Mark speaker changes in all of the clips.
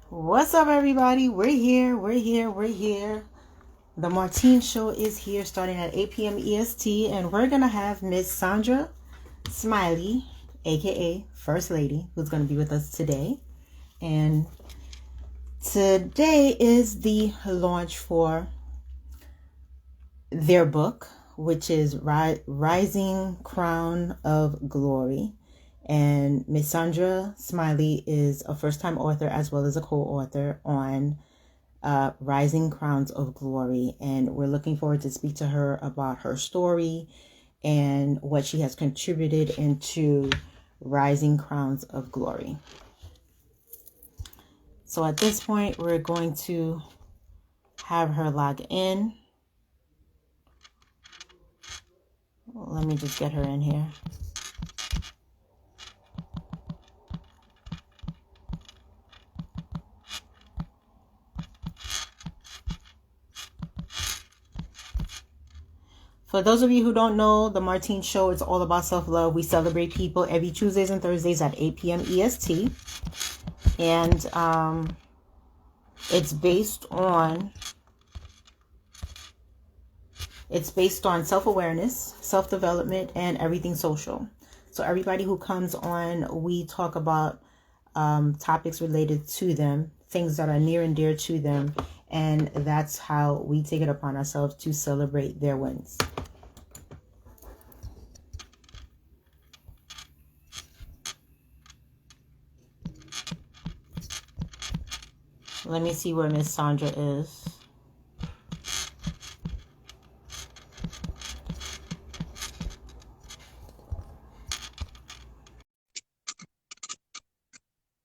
Speaker 1: What's up, everybody? We're here. The Martine show is here starting at 8 p.m. EST, and we're going to have Miss Sandra Smiley, aka First Lady, who's going to be with us today. And today is the launch for their book, which is Rising Crown of Glory. And Miss Sandra Smiley is a first-time author as well as a co-author on Rising Crowns of Glory. And we're looking forward to speak to her about her story and what she has contributed into Rising Crowns of Glory. So at this point, we're going to have her log in. Let me just get her in here. For those of you who don't know, the Martine Show is all about self-love. We celebrate people every Tuesdays and Thursdays at 8 p.m. EST. And it's based on self-awareness, self-development, and everything social. So everybody who comes on, we talk about topics related to them, things that are near and dear to them. And that's how we take it upon ourselves to celebrate their wins. Let me see where Miss Sandra is.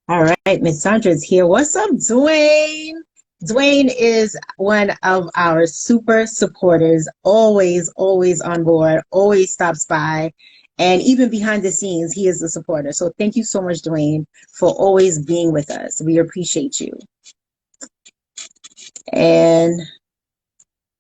Speaker 1: All right, Miss Sandra is here. What's up, Dwayne? Dwayne is one of our super supporters, always on board, always stops by, and even behind the scenes, he is a supporter. So thank you so much, Dwayne, for always being with us. We appreciate you. And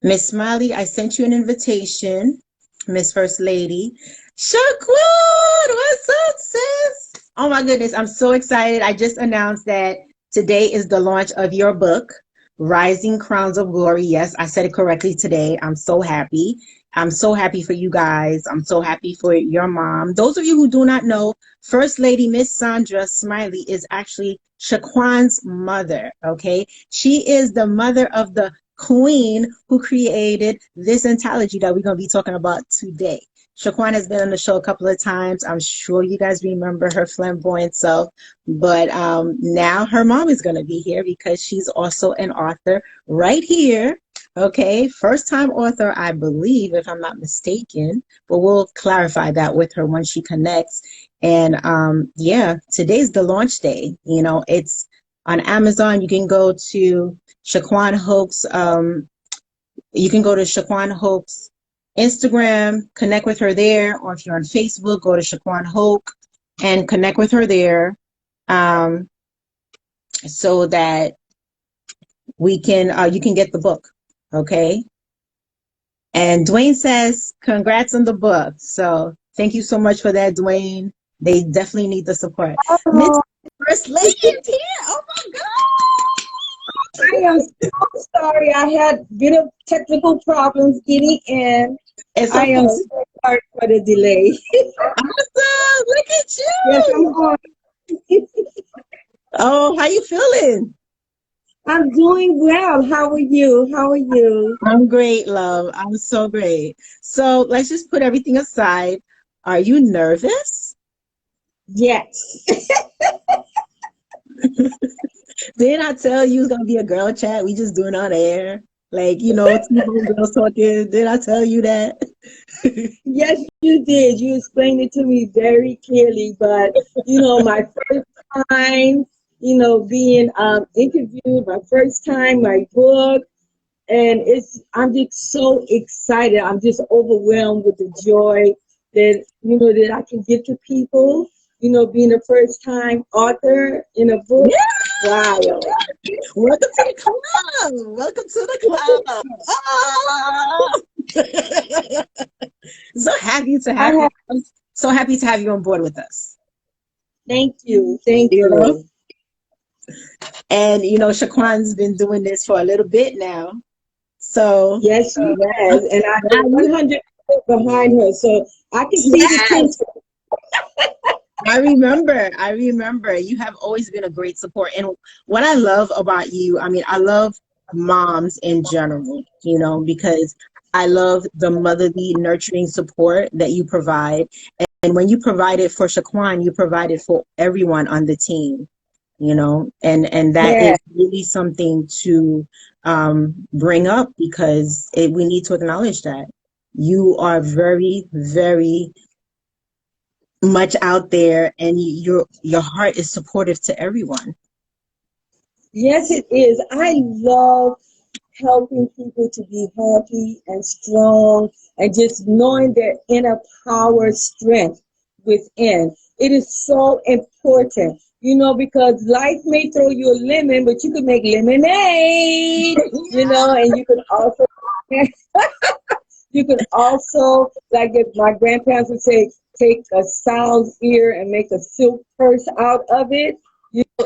Speaker 1: Miss Smiley, I sent you an invitation, Miss First Lady. Shaquan, what's up, sis? Oh my goodness, I'm so excited. I just announced that today is the launch of your book, Rising Crowns of Glory. Yes, I said it correctly today. I'm so happy. I'm so happy for you guys. I'm so happy for your mom. Those of you who do not know, First Lady Miss Sandra Smiley is actually Shaquan's mother, okay? She is the mother of the queen who created this anthology that we're going to be talking about today. Shaquan has been on the show a couple of times. I'm sure you guys remember her flamboyant self, but now her mom is going to be here because she's also an author right here. Okay, first time author, I believe, if I'm not mistaken, but we'll clarify that with her when she connects. And yeah, today's the launch day. You know, it's on Amazon. You can go to Shaquan Hoke's, you can go to Shaquan Hoke's Instagram, connect with her there, or if you're on Facebook, go to Shaquan Hoke and connect with her there, so that we can you can get the book, okay? And Dwayne says, congrats on the book. So thank you so much for that, Dwayne. They definitely need the support. Miss First Lady is here. Oh my God.
Speaker 2: I am so sorry. I had a bit of technical problems getting in. I am so sorry for the delay.
Speaker 1: Awesome. Look at you.
Speaker 2: Yes, I'm on.
Speaker 1: Oh, how you feeling?
Speaker 2: I'm doing well. How are you? How are you?
Speaker 1: I'm great, love. I'm so great. So let's just put everything aside. Are you nervous?
Speaker 2: Yes.
Speaker 1: Didn't I tell you it's gonna be a girl chat? We just doing on air. Like, you know, two girls talking. Did I tell you that?
Speaker 2: Yes, you did. You explained it to me very clearly. But, you know, my first time, you know, being interviewed, my first time, my book. And I'm just so excited. I'm just overwhelmed with the joy that, you know, that I can give to people, you know, being a first time author in a book.
Speaker 1: Yeah.
Speaker 2: Wow.
Speaker 1: Welcome to the club. Welcome to the club. So happy to have you. I'm so happy to have you on board with us.
Speaker 2: Thank you. Thank you.
Speaker 1: And, Shaquan's been doing this for a little bit now. So,
Speaker 2: Yes, she has. And I
Speaker 1: yeah,
Speaker 2: am 100% behind her. So I can see the
Speaker 1: yes,
Speaker 2: potential.
Speaker 1: I remember you have always been a great support. And what I love about you, I mean, I love moms in general, because I love the motherly nurturing support that you provide. And when you provide it for Shaquan, you provide it for everyone on the team, and that
Speaker 2: Yeah.
Speaker 1: is really something to bring up, because we need to acknowledge that you are very, very much out there, and your heart is supportive to everyone.
Speaker 2: Yes, it is. I love helping people to be happy and strong and just knowing their inner power, strength within. It is so important, because life may throw you a lemon, but you can make lemonade, and you can also, like if my grandparents would say, take a sow's ear and make a silk purse out of it.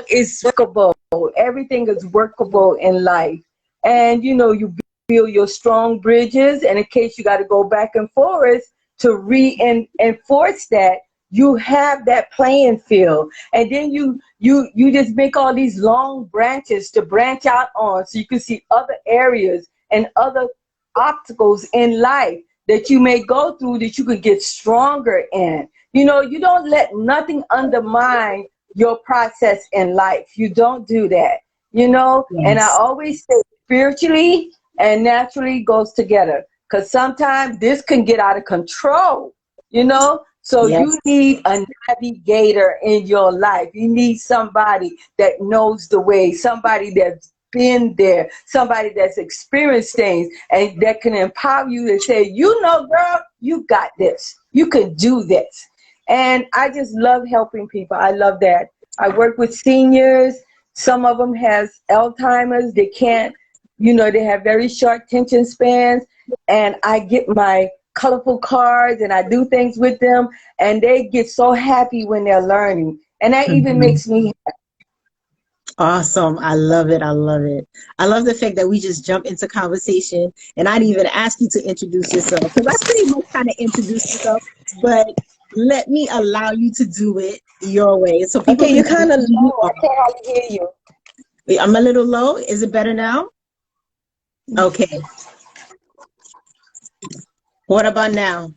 Speaker 2: It's workable. Everything is workable in life. And you build your strong bridges, and in case you got to go back and forth to reinforce that, you have that playing field. And then you just make all these long branches to branch out on, so you can see other areas and other obstacles in life that you may go through, that you could get stronger in. You don't let nothing undermine your process in life. You don't do that, and I
Speaker 1: Yes.
Speaker 2: always say spiritually and naturally goes together, because sometimes this can get out of control, so you
Speaker 1: Yes.
Speaker 2: need a navigator in your life. You need somebody that knows the way, somebody that's been there, somebody that's experienced things, and that can empower you to say, girl, you got this, you can do this. And I just love helping people. I love that. I work with seniors. Some of them has Alzheimer's. They can't, they have very short attention spans. And I get my colorful cards and I do things with them, and they get so happy when they're learning. And that even
Speaker 1: Mhm.
Speaker 2: makes me.
Speaker 1: Awesome. I love it. I love it. I love the fact that we just jump into conversation, and I didn't even ask you to introduce yourself, because I pretty much kind of introduced myself, but let me allow you to do it your way so people
Speaker 2: Okay,
Speaker 1: can
Speaker 2: you're
Speaker 1: know
Speaker 2: kind of
Speaker 1: who you
Speaker 2: low. I
Speaker 1: are.
Speaker 2: can't hardly hear you.
Speaker 1: Wait, I'm a little low. Is it better now? Okay. What about now?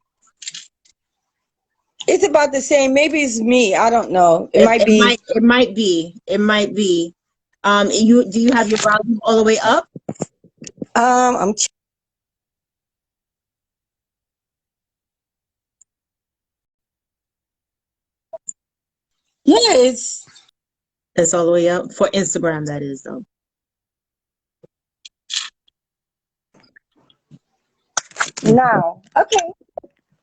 Speaker 2: It's about the same. Maybe it's me. I don't know. It
Speaker 1: It,
Speaker 2: might
Speaker 1: it
Speaker 2: be.
Speaker 1: might it might be. It might be. Do you have your volume all the way up?
Speaker 2: I'm. Yeah, it's
Speaker 1: It's all the way up for Instagram, that is, though.
Speaker 2: now. Okay.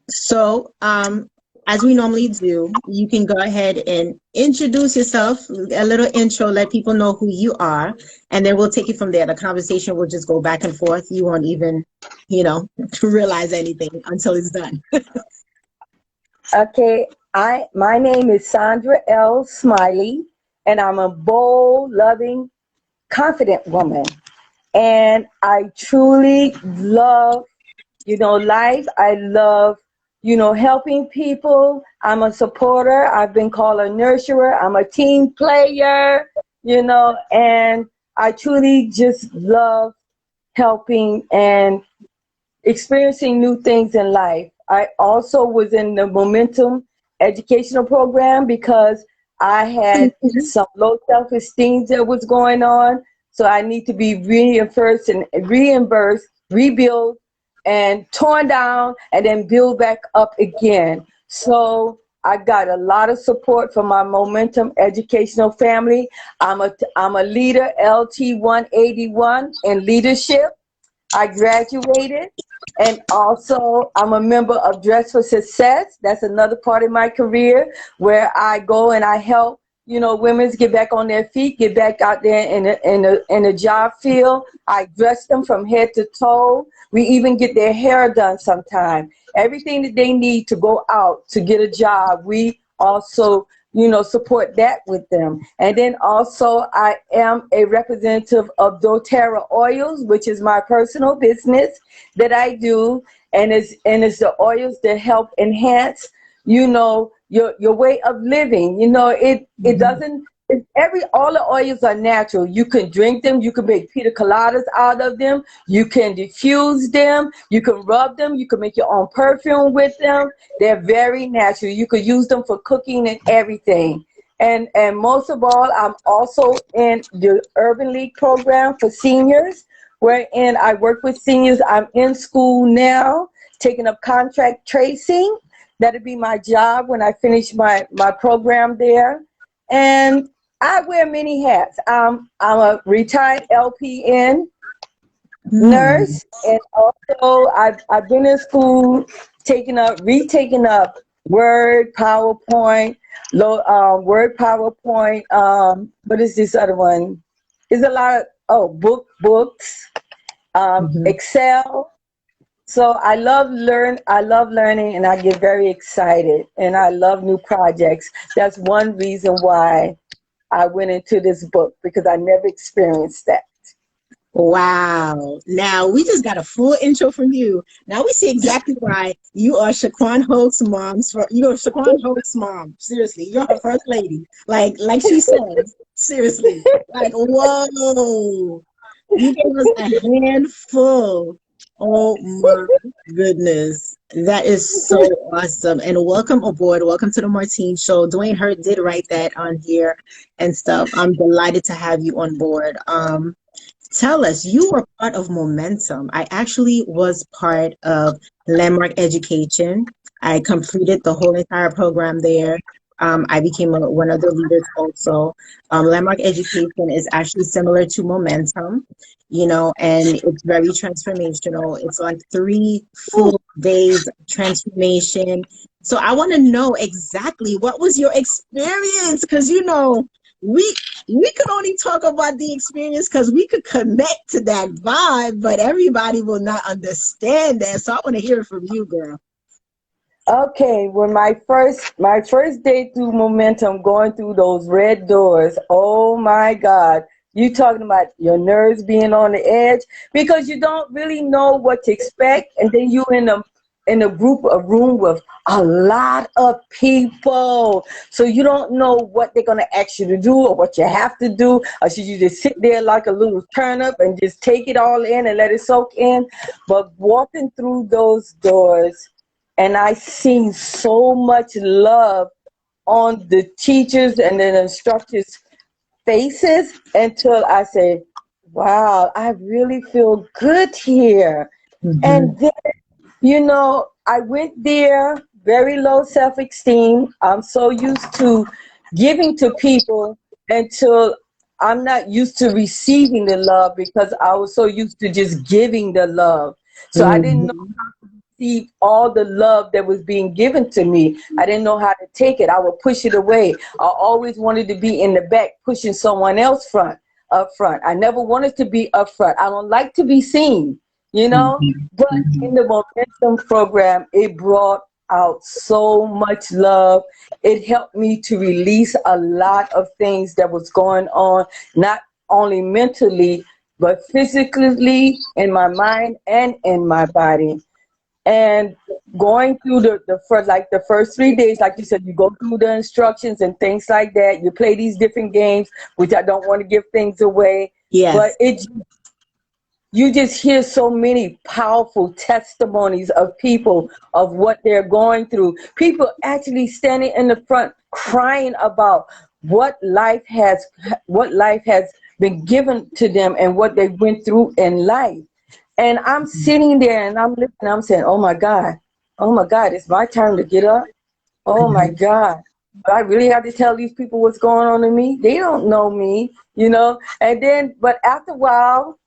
Speaker 1: So, as we normally do, you can go ahead and introduce yourself, a little intro, let people know who you are, and then we'll take it from there. The conversation will just go back and forth. You won't even, realize anything until it's done.
Speaker 2: Okay. My name is Sandra Smiley, and I'm a bold, loving, confident woman. And I truly love, life. I love, helping people. I'm a supporter. I've been called a nurturer. I'm a team player, and I truly just love helping and experiencing new things in life. I also was in the Momentum educational program because I had some low self-esteem that was going on. So I need to be reinforced and reimbursed, rebuild, and torn down, and then build back up again. So I got a lot of support from my Momentum educational family. I'm a leader, LT 181 in leadership. I graduated, and also I'm a member of Dress for Success. That's another part of my career where I go and I help, women get back on their feet, get back out there in a job field. I dress them from head to toe. We even get their hair done sometime. Everything that they need to go out to get a job, we also support that with them. And then also I am a representative of Doterra Oils, which is my personal business that I do. And it's the oils that help enhance, your way of living. It doesn't, all the oils are natural. You can drink them, you can make pina coladas out of them, you can diffuse them, you can rub them, you can make your own perfume with them. They're very natural. You could use them for cooking and everything. And most of all, I'm also in the Urban League program for seniors, wherein I work with seniors. I'm in school now, taking up contract tracing. That'll be my job when I finish my program there. And I wear many hats. I'm a retired LPN nurse, and also I've been in school, retaking up Word, PowerPoint, Word, PowerPoint. What is this other one? There's a lot of books, Excel. So I love learning, and I get very excited, and I love new projects. That's one reason why I went into this book, because I never experienced that.
Speaker 1: Wow. Now we just got a full intro from you. Now we see exactly why you are Shaquan Hoke's you're Shaquan Hoke's mom. Seriously, you're her first lady. Like she says, seriously. Like, whoa. You gave us a handful. Oh my goodness. That is so awesome. And welcome aboard. Welcome to the Martine Show. Dwayne Hurt did write that on here and stuff. I'm delighted to have you on board. Tell us, you were part of Momentum. I actually was part of Landmark Education. I completed the whole entire program there. I became one of the leaders also. Landmark Education is actually similar to Momentum, and it's very transformational. It's on 3 full days of transformation. So I want to know exactly what was your experience, because we could only talk about the experience because we could connect to that vibe, but everybody will not understand that. So I want to hear it from you, girl.
Speaker 2: Okay, when my first day through Momentum, going through those red doors, oh my God, you talking about your nerves being on the edge, because you don't really know what to expect, and then you in a room with a lot of people, so you don't know what they're going to ask you to do or what you have to do, or should you just sit there like a little turnip and just take it all in and let it soak in. But walking through those doors, and I seen so much love on the teachers and the instructors' faces, until I said, wow, I really feel good here. And then, I went there, very low self-esteem. I'm so used to giving to people until I'm not used to receiving the love, because I was so used to just giving the love. So I didn't know how to receive all the love that was being given to me. I didn't know how to take it. I would push it away. I always wanted to be in the back, pushing someone else up front. I never wanted to be up front. I don't like to be seen. But in the Momentum program, it brought out so much love. It helped me to release a lot of things that was going on, not only mentally, but physically, in my mind and in my body. And going through the first 3 days, like you said, you go through the instructions and things like that. You play these different games, which I don't want to give things away.
Speaker 1: Yes.
Speaker 2: But you just hear so many powerful testimonies of people, of what they're going through. People actually standing in the front crying about what life has been given to them and what they went through in life. And I'm sitting there and I'm listening. I'm saying, oh my God, it's my turn to get up. Oh my God. Do I really have to tell these people what's going on in me? They don't know me, And then, but after a while,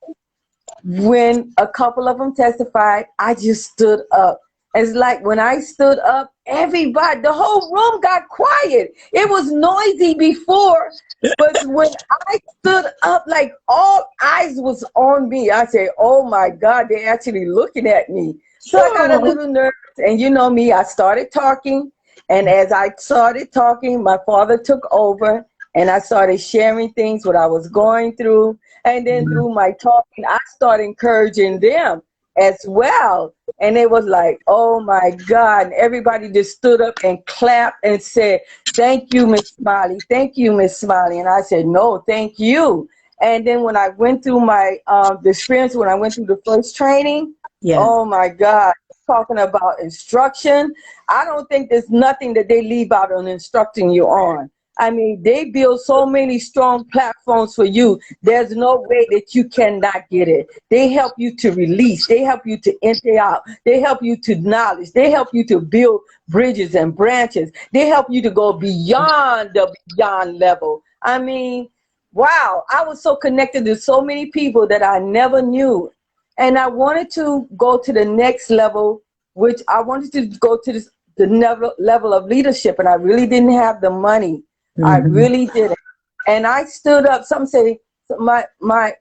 Speaker 2: when a couple of them testified, I just stood up. It's like when I stood up, everybody, the whole room got quiet. It was noisy before, but when I stood up, like all eyes was on me. I said, oh my God, they're actually looking at me. So I got a little nervous, and you know me, I started talking. And as I started talking, my father took over, and I started sharing things what I was going through. And then through my talking, I started encouraging them as well. And it was like, oh my God. And everybody just stood up and clapped and said, thank you, Miss Smiley. Thank you, Miss Smiley. And I said, no, thank you. And then when I went through my the experience, when I went through the first training,
Speaker 1: Yes.
Speaker 2: oh my God, talking about instruction. I don't think there's nothing that they leave out on instructing you on. I mean, they build so many strong platforms for you. There's no way that you cannot get it. They help you to release. They help you to empty out. They help you to knowledge. They help you to build bridges and branches. They help you to go beyond the beyond level. I mean, wow, I was so connected to so many people that I never knew. And I wanted to go to the next level, which I wanted to go to the level of leadership, and I really didn't have the money. I really didn't. And I stood up. Some say my what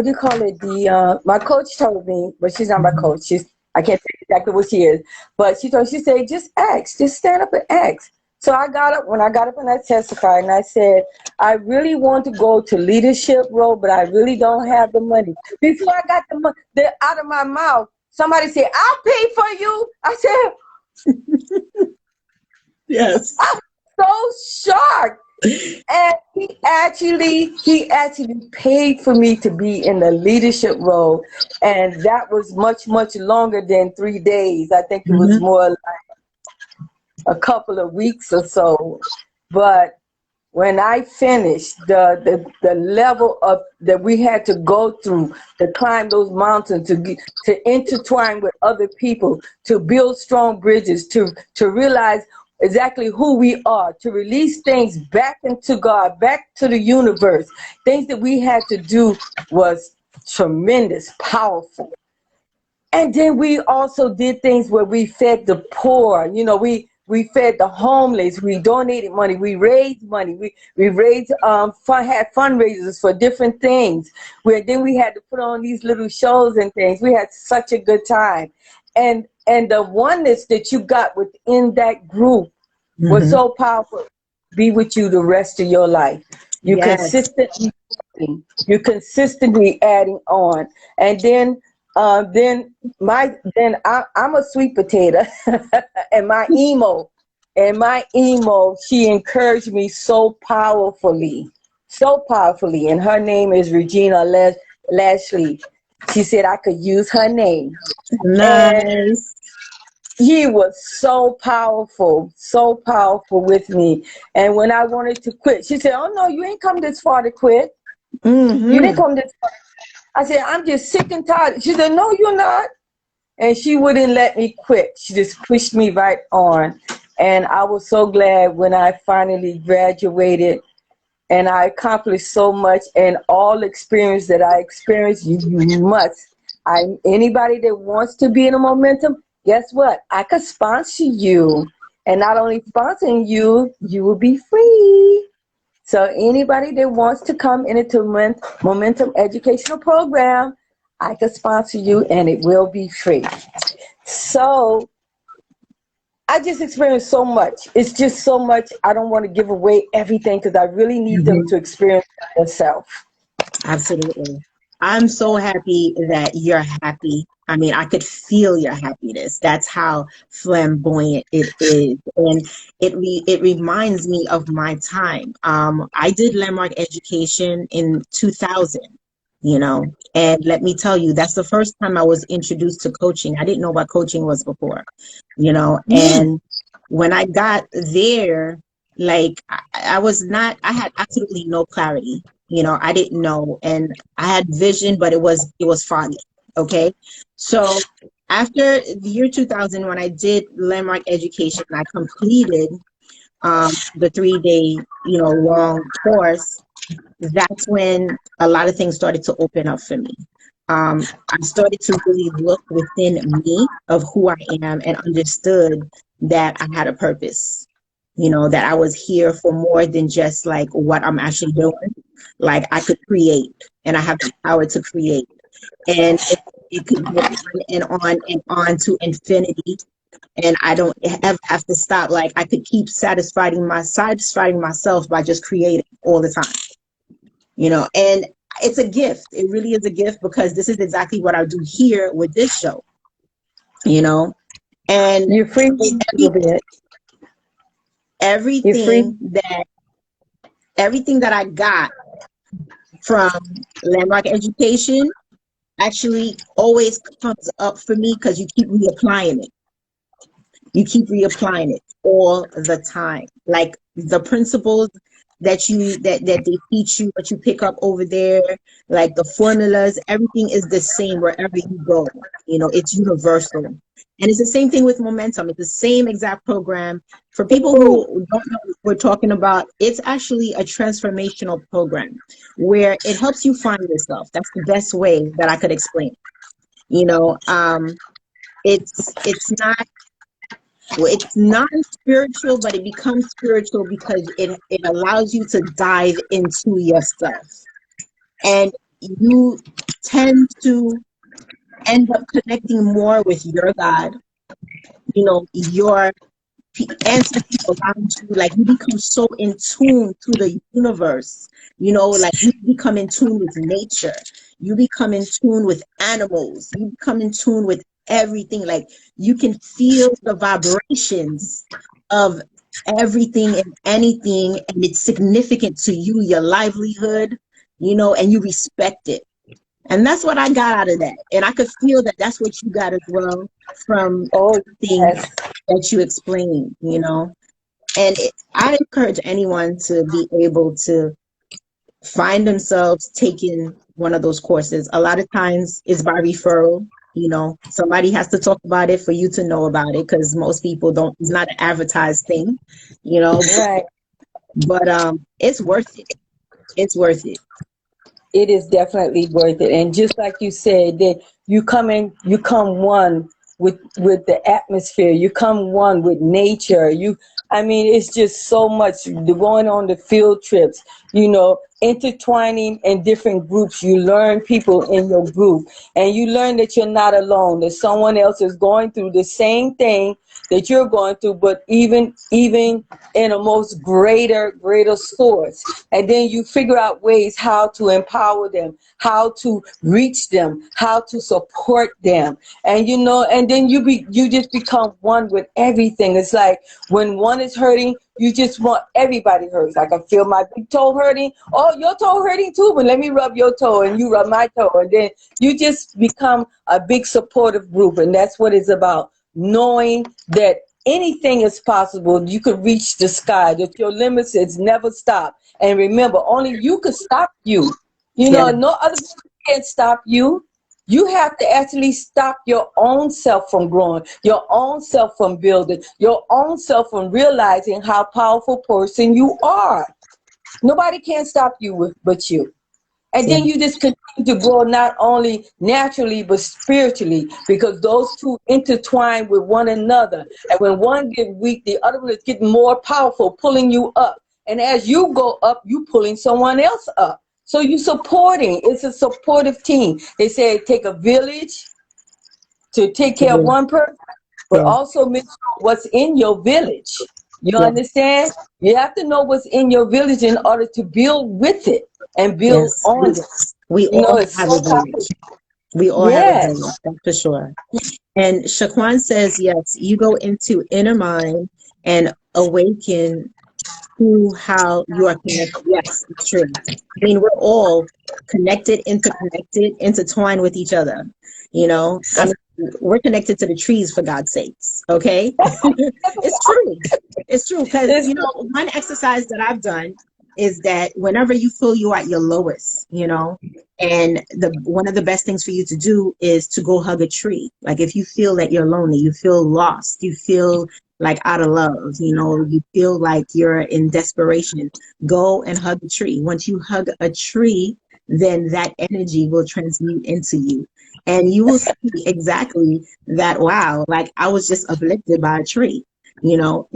Speaker 2: do you call it? My coach told me, but she's not my coach. I can't say exactly what she is, but she said, just ask, just stand up and ask. So I got up, when I got up and I testified, and I said, I really want to go to leadership role, but I really don't have the money. Before I got the money out of my mouth, somebody said, I'll pay for you. I said,
Speaker 1: yes.
Speaker 2: I was so shocked. And he actually paid for me to be in the leadership role. And that was much, much longer than 3 days. I think it was more like a couple of weeks or so. But when I finished, the level of that we had to go through to climb those mountains, to intertwine with other people, to build strong bridges, to realize exactly who we are, to release things back into God, back to the universe. Things that we had to do was tremendous, powerful. And then we also did things where we fed the poor. You know, we fed the homeless. We donated money. We raised money. We raised had fundraisers for different things. Where then we had to put on these little shows and things. We had such a good time, and the oneness that you got within that group was so powerful. Be with you the rest of your life. You consistently adding on, and then I'm a sweet potato, and my emo, she encouraged me so powerfully, and her name is Regina Lashley. She said I could use her name.
Speaker 1: Nice.
Speaker 2: And he was so powerful with me. And when I wanted to quit, she said, oh no, you ain't come this far to quit. You didn't come this far. I said, I'm just sick and tired. She said, no, you're not. And she wouldn't let me quit. She just pushed me right on. And I was so glad when I finally graduated and I accomplished so much, and all experience that I experienced, you must. Anybody that wants to be in a momentum, guess what? I could sponsor you. And not only sponsoring you, you will be free. So anybody that wants to come into Momentum Educational Program, I can sponsor you, and it will be free. So I just experienced so much. It's just so much. I don't want to give away everything because I really need them to experience it themselves.
Speaker 1: Absolutely. I'm so happy that you're happy. I mean, I could feel your happiness. That's how flamboyant it is. And it reminds me of my time. I did landmark education in 2000, and let me tell you, that's the first time I was introduced to coaching. I didn't know what coaching was before, and when I got there, like I had absolutely no clarity. I didn't know, and I had vision, but it was foggy. Okay. So after the year 2000, when I did landmark education, I completed the 3-day, long course. That's when a lot of things started to open up for me. I started to really look within me of who I am and understood that I had a purpose, that I was here for more than just like what I'm actually doing. Like I could create, and I have the power to create. And it could go on and on and on to infinity. and I don't ever have to stop. Like I could keep satisfying myself by just creating all the time, and it's a gift. It really is a gift, because this is exactly what I do here with this show, and
Speaker 2: You're free a little bit. You're free.
Speaker 1: everything that I got from Landmark Education actually always comes up for me, because you keep reapplying it. You keep reapplying it all the time. Like the principles that they teach you, what you pick up over there, like the formulas, everything is the same wherever you go. It's universal. And it's the same thing with momentum. It's the same exact program. For people who don't know what we're talking about, it's actually a transformational program where it helps you find yourself. That's the best way that I could explain it. It's non-spiritual, but it becomes spiritual because it allows you to dive into yourself. And you tend to end up connecting more with your God, your ancestors around you. Like you become so in tune to the universe, like you become in tune with nature. You become in tune with animals. You become in tune with everything. Like you can feel the vibrations of everything and anything, and it's significant to you, your livelihood, and you respect it. And that's what I got out of that. And I could feel that that's what you got as well from everything that you explained, And I encourage anyone to be able to find themselves taking one of those courses. A lot of times it's by referral. Somebody has to talk about it for you to know about it, because most people don't. It's not an advertised thing,
Speaker 2: Right.
Speaker 1: But it's worth it. It's worth it.
Speaker 2: It is definitely worth it. And just like you said, that you come one with the atmosphere. You come one with nature. It's just so much going on the field trips, intertwining in different groups. You learn people in your group, and you learn that you're not alone, that someone else is going through the same thing that you're going through, but even in a most greater source. And then you figure out ways how to empower them, how to reach them, how to support them. And and then you just become one with everything. It's like when one is hurting, you just want everybody hurts. Like I feel my big toe hurting. Oh, your toe hurting too, but let me rub your toe and you rub my toe. And then you just become a big supportive group. And that's what it's about. Knowing that anything is possible. You could reach the sky, that your limits is never stop. And remember, only you could stop you.
Speaker 1: Yeah.
Speaker 2: No other people can stop you. You have to actually stop your own self from growing, your own self from building, your own self from realizing how powerful person you are. Nobody can stop you but you. And then you just continue to grow not only naturally, but spiritually, because those two intertwine with one another. And when one gets weak, the other one is getting more powerful, pulling you up. And as you go up, you pulling someone else up. So you supporting. It's a supportive team. They say it take a village to take care of one person, but also make sure what's in your village. You understand? You have to know what's in your village in order to build with it and build on it.
Speaker 1: We all have
Speaker 2: so
Speaker 1: a village. We all have a village, that's for sure. And Shaquan says, yes, you go into inner mind and awaken to how you are connected. Yes, it's true. I mean, we're all connected, interconnected, intertwined with each other. I mean, we're connected to the trees, for God's sakes. Okay. It's true. It's true. Because, one exercise that I've done is that whenever you feel you are at your lowest, and one of the best things for you to do is to go hug a tree. Like if you feel that you're lonely, you feel lost, you feel like out of love, you feel like you're in desperation, go and hug a tree. Once you hug a tree, then that energy will transmute into you. And you will see exactly that, wow, like I was just uplifted by a tree. You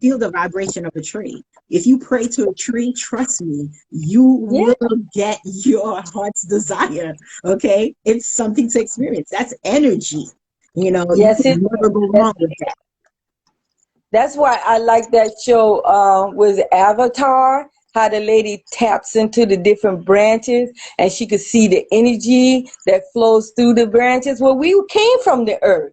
Speaker 1: feel the vibration of a tree. If you pray to a tree, trust me, you will get your heart's desire. Okay. It's something to experience. That's energy. You can never go wrong with that.
Speaker 2: That's why I like that show with Avatar, how the lady taps into the different branches and she could see the energy that flows through the branches. Well, we came from the earth.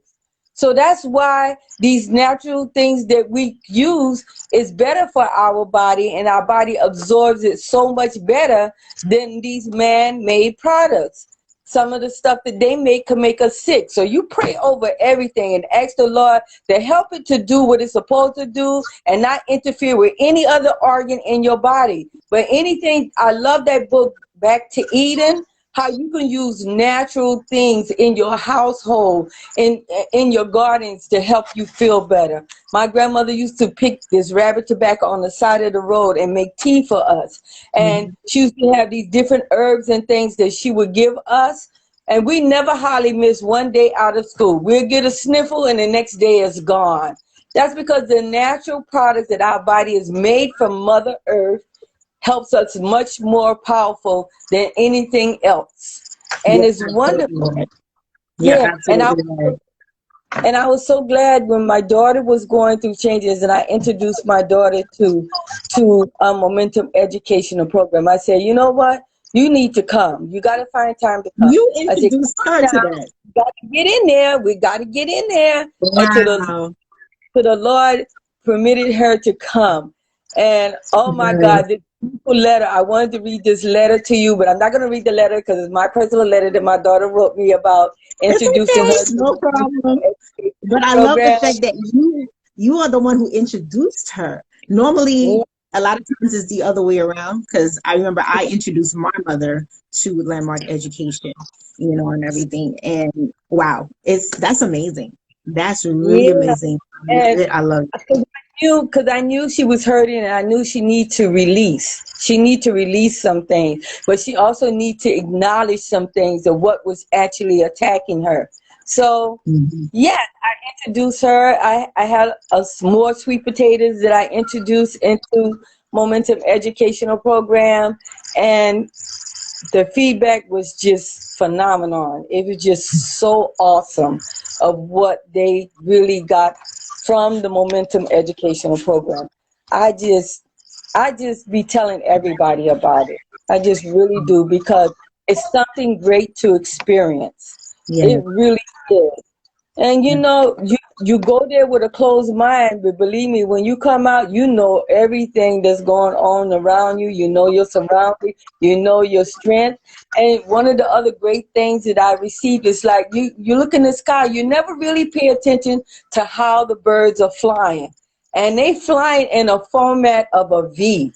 Speaker 2: So that's why these natural things that we use is better for our body, and our body absorbs it so much better than these man-made products. Some of the stuff that they make can make us sick. So you pray over everything and ask the Lord to help it to do what it's supposed to do and not interfere with any other organ in your body. But anything, I love that book, Back to Eden, how you can use natural things in your household, in your gardens to help you feel better. My grandmother used to pick this rabbit tobacco on the side of the road and make tea for us. And she used to have these different herbs and things that she would give us. And we never hardly miss one day out of school. We'll get a sniffle and the next day it's gone. That's because the natural products that our body is made from Mother Earth helps us much more powerful than anything else. And
Speaker 1: You're
Speaker 2: it's
Speaker 1: absolutely
Speaker 2: wonderful.
Speaker 1: right. You're
Speaker 2: Yeah.
Speaker 1: absolutely right.
Speaker 2: And I was so glad when my daughter was going through changes and I introduced my daughter to a Momentum Educational Program. I said, you know what? You need to come. You got to find time to come.
Speaker 1: You
Speaker 2: I said,
Speaker 1: introduced
Speaker 2: come
Speaker 1: her
Speaker 2: on
Speaker 1: to
Speaker 2: now.
Speaker 1: that.
Speaker 2: We got to get in there. We got to get in there until
Speaker 1: Wow.
Speaker 2: the Lord permitted her to come. And oh my
Speaker 1: Right.
Speaker 2: God, this beautiful letter. I wanted to read this letter to you, but I'm not going to read the letter because it's my personal letter that my daughter wrote me about
Speaker 1: It's
Speaker 2: introducing her
Speaker 1: okay.
Speaker 2: to
Speaker 1: No
Speaker 2: the
Speaker 1: problem. But
Speaker 2: education
Speaker 1: I love the
Speaker 2: program.
Speaker 1: fact that you are the one who introduced her. Normally, a lot of times it's the other way around because I remember I introduced my mother to Landmark Education, and everything. And wow, that's amazing. That's really
Speaker 2: Yeah,
Speaker 1: amazing. I love
Speaker 2: and
Speaker 1: it. I love it.
Speaker 2: because I knew she was hurting, and I knew she need to release. She need to release some things, but she also need to acknowledge some things of what was actually attacking her. So,
Speaker 1: Mhm.
Speaker 2: yeah, I introduced her. I had more sweet potatoes that I introduced into Momentum Educational Program, and the feedback was just phenomenal. It was just so awesome of what they really got from the Momentum Educational Program. I just I just be telling everybody about it. I just really do because it's something great to experience.
Speaker 1: Yeah.
Speaker 2: It really is. And you go there with a closed mind, but believe me, when you come out, you know everything that's going on around you. You know your surroundings. You know your strength. And one of the other great things that I received is like you look in the sky, you never really pay attention to how the birds are flying. And they flying in a format of a V,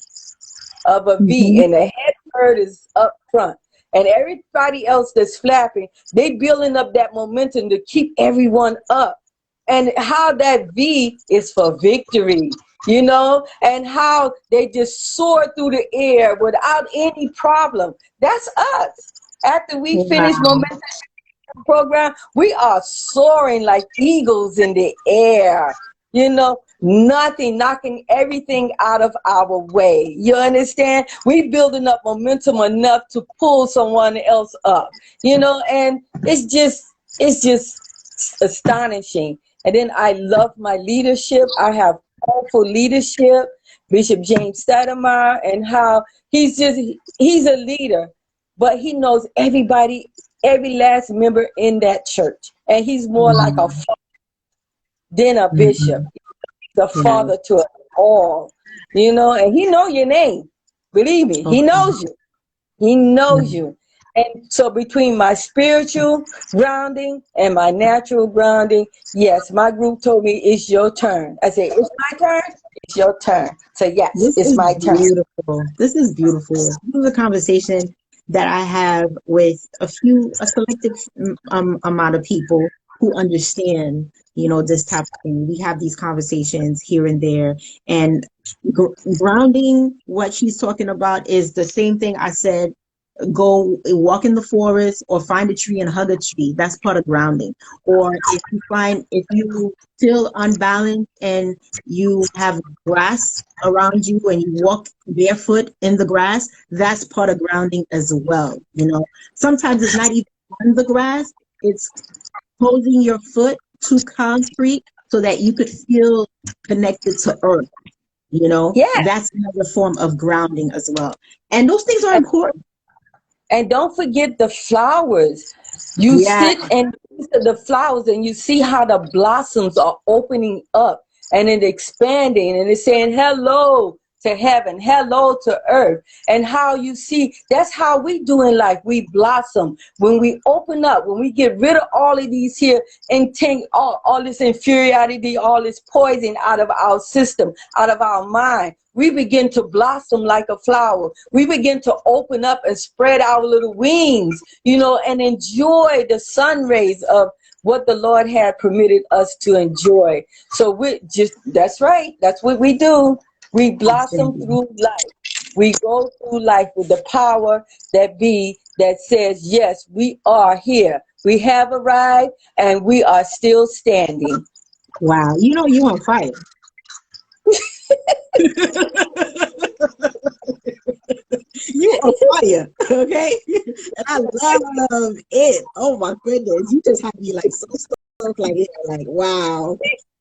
Speaker 1: Mhm.
Speaker 2: and the head bird is up front. And everybody else that's flapping, they building up that momentum to keep everyone up. And how that V is for victory, and how they just soar through the air without any problem. That's us. After we finish
Speaker 1: Wow.
Speaker 2: momentum program, we are soaring like eagles in the air. Nothing knocking everything out of our way. You understand? We building up momentum enough to pull someone else up. And it's just astonishing. And then I love my leadership. I have powerful leadership, Bishop James Stoudemire, and how he's a leader, but he knows everybody, every last member in that church. And he's more like a
Speaker 1: Mhm.
Speaker 2: father than a bishop.
Speaker 1: Mhm.
Speaker 2: The
Speaker 1: Yeah.
Speaker 2: father to us all, and he know your name. Believe me, he
Speaker 1: Okay.
Speaker 2: knows you. He knows
Speaker 1: Mhm.
Speaker 2: you. And so between my spiritual grounding and my natural grounding, yes, my group told me it's your turn. I said, it's my turn, it's your turn. So yes,
Speaker 1: This
Speaker 2: it's
Speaker 1: is
Speaker 2: my turn.
Speaker 1: beautiful. This is beautiful. This is a conversation that I have with a selective amount of people who understand, this type of thing. We have these conversations here and there, and grounding. What she's talking about is the same thing I said. Go walk in the forest or find a tree and hug a tree. That's part of grounding. Or if you feel unbalanced and you have grass around you and you walk barefoot in the grass, that's part of grounding as well. Sometimes it's not even on the grass, it's posing your foot to concrete so that you could feel connected to earth. You know,
Speaker 2: Yes.
Speaker 1: that's another form of grounding as well. And those things are important.
Speaker 2: And don't forget the flowers. You
Speaker 1: Yeah.
Speaker 2: sit and look at the flowers and you see how the blossoms are opening up and it expanding and it's saying hello to heaven, hello to earth. And how you see, that's how we do in life. We blossom when we open up, when we get rid of all of these here and take all this inferiority, all this poison out of our system, out of our mind. We begin to blossom like a flower. We begin to open up and spread our little wings, you know, and enjoy the sun rays of what the Lord had permitted us to enjoy. So that's right. That's what we do. We blossom through life. We go through life with the power that says, yes, we are here. We have arrived and we are still standing.
Speaker 1: Wow. You know, you on fire. You on fire, okay? And I love it. Oh my goodness. You just have me like so stoked, like wow.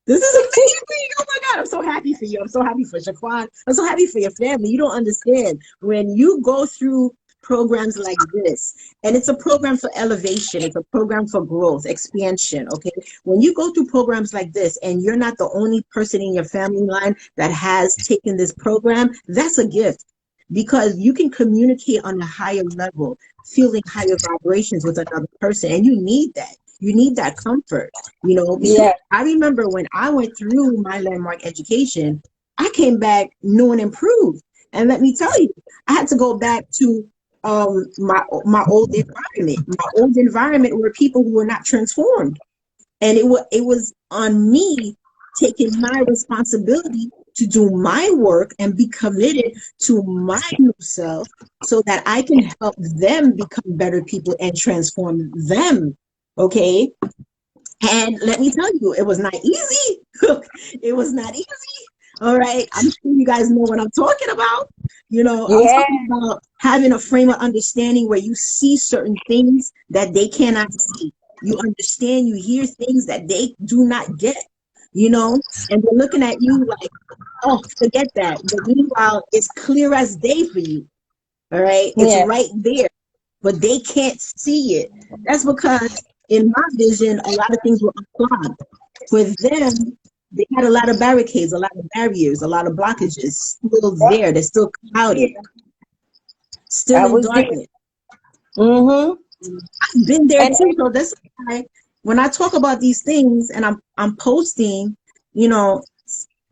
Speaker 1: This is amazing. Oh my God. I'm so happy for you. I'm so happy for Shaquan. I'm so happy for your family. You don't understand. When you go through programs like this, and it's a program for elevation, it's a program for growth, expansion, okay? When you go through programs like this and you're not the only person in your family line that has taken this program, that's a gift. Because you can communicate on a higher level, feeling higher vibrations with another person, and you need that. You need that comfort, you know, because
Speaker 2: Yeah.
Speaker 1: I remember when I went through my landmark education, I came back new and improved. And let me tell you, I had to go back to my old environment. My old environment were people who were not transformed. And it was on me taking my responsibility to do my work and be committed to my new self so that I can help them become better people and transform them. Okay. And let me tell you, it was not easy. It was not easy. All right. I'm sure you guys know what I'm talking about. You know, I'm
Speaker 2: Yeah.
Speaker 1: talking about having a frame of understanding where you see certain things that they cannot see. You understand, you hear things that they do not get, you know, and they're looking at you like, oh, forget that. But meanwhile, it's clear as day for you. All right. It's
Speaker 2: Yeah.
Speaker 1: right there, but they can't see it. That's because in my vision, a lot of things were unclogged. For them, they had a lot of barricades, a lot of barriers, a lot of blockages still there. They're still clouded, still
Speaker 2: I
Speaker 1: in
Speaker 2: was there.
Speaker 1: darkness.
Speaker 2: Mm-hmm.
Speaker 1: I've been there
Speaker 2: And
Speaker 1: too. So that's why when I talk about these things and I'm posting, you know,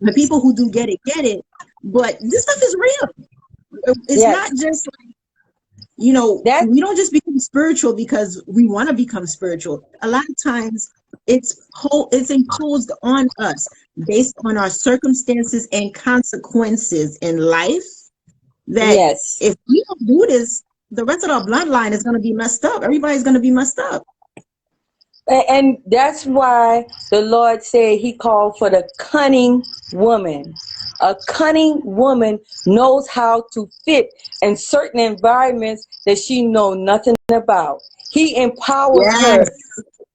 Speaker 1: the people who do get it. But this stuff is real. It's
Speaker 2: yes,
Speaker 1: not just like, you know,
Speaker 2: that's
Speaker 1: we don't just become spiritual because we want to become spiritual. A lot of times it's imposed on us based on our circumstances and consequences in life that
Speaker 2: yes.
Speaker 1: if we don't do this, the rest of our bloodline is going to be messed up. Everybody's going to be messed up.
Speaker 2: And that's why the Lord said he called for the cunning woman. A cunning woman knows how to fit in certain environments that she know nothing about. He empowers her
Speaker 1: Yes.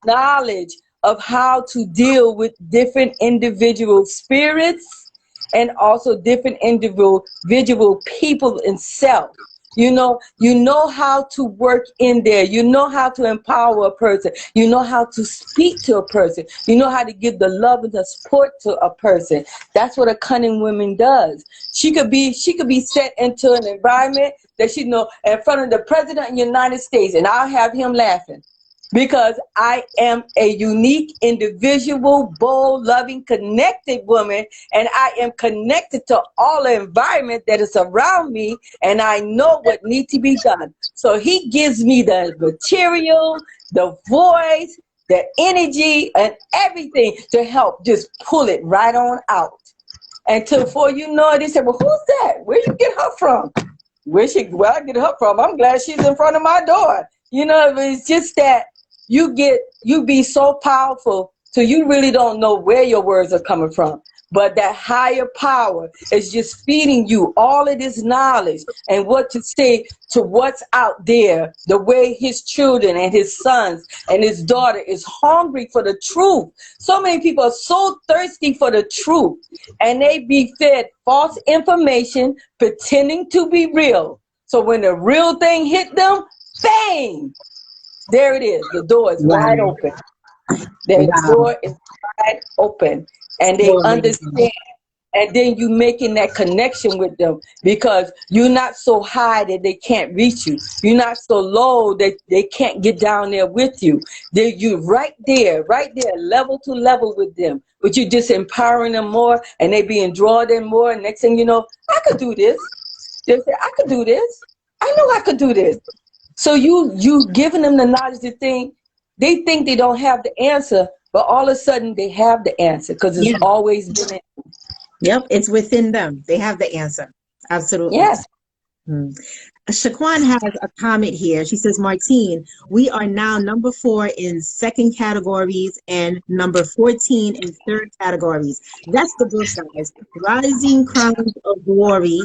Speaker 2: knowledge of how to deal with different individual spirits and also different individual people in self. You know how to work in there. You know how to empower a person. You know how to speak to a person. You know how to give the love and the support to a person. That's what a cunning woman does. She could be set into an environment that she know in front of the president of the United States, and I'll have him laughing. Because I am a unique, individual, bold, loving, connected woman, and I am connected to all the environment that is around me, and I know what needs to be done. So he gives me the material, the voice, the energy, and everything to help just pull it right on out. And before you know it, they said, well, who's that? Where you get her from? Where I get her from? I'm glad she's in front of my door. You know, it's just that you be so powerful So you really don't know where your words are coming from. But that higher power is just feeding you all of this knowledge and what to say to what's out there, the way his children and his sons and his daughter is hungry for the truth. So many people are so thirsty for the truth, and they be fed false information, pretending to be real. So when the real thing hit them, bang, there it is. The door is
Speaker 1: Wow.
Speaker 2: wide open. The
Speaker 1: Wow.
Speaker 2: door is wide open, and they understand. And then you making that connection with them, because you're not so high that they can't reach you. You're not so low that they can't get down there with you. You right there, level to level with them. But you're just empowering them more, and they being drawn in more. And next thing you know, I could do this. They say, I could do this. I know I could do this. So you giving them the knowledge to think. They think they don't have the answer, but all of a sudden they have the answer, because it's always been in.
Speaker 1: Yep, it's within them. They have the answer. Absolutely.
Speaker 2: Yes.
Speaker 1: Shaquan has a comment here. She says, Martine, we are now number 4 in second categories and number 14 in third categories. That's the book size. Rising Crowns of Glory.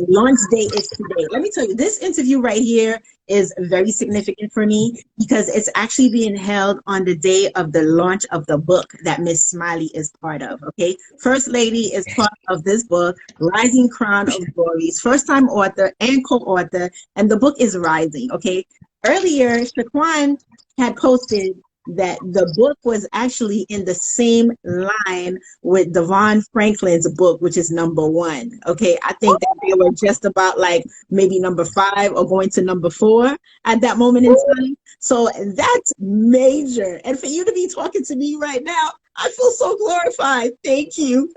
Speaker 1: Launch day is today. Let me tell you, this interview right here is very significant for me, because it's actually being held on the day of the launch of the book that Miss Smiley is part of. Okay, First Lady is part of this book, Rising Crown of Glories, first-time author and co-author, and the book is Rising. Okay, earlier Shaquan had posted that the book was actually in the same line with Devon Franklin's book, which is number 1. Okay, I think that they were just about like maybe number 5 or going to number 4 at that moment in time. So that's major. And for you to be talking to me right now, I feel so glorified. Thank you.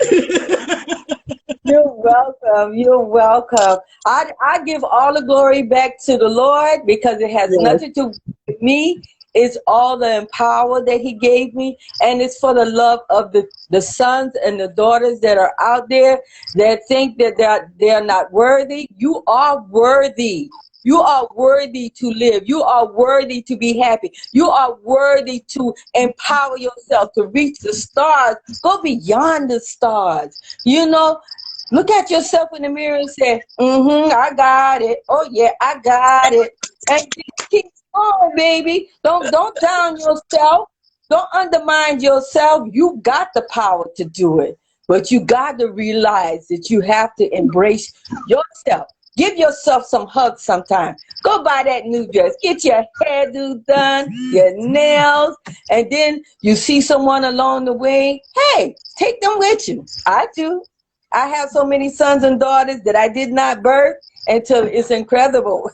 Speaker 2: You're welcome. You're welcome. I give all the glory back to the Lord, because it has nothing to do with me. It's all the power that he gave me, and it's for the love of the sons and the daughters that are out there that think that they're not worthy. You are worthy. You are worthy to live. You are worthy to be happy. You are worthy to empower yourself to reach the stars. Go beyond the stars. You know, look at yourself in the mirror and say, I got it. Oh yeah, I got it. And keep going, baby. Don't down yourself. Don't undermine yourself. You got the power to do it. But you got to realize that you have to embrace yourself. Give yourself some hugs sometime. Go buy that new dress. Get your hairdo done, your nails, and then you see someone along the way. Hey, take them with you. I do. I have so many sons and daughters that I did not birth until it's incredible.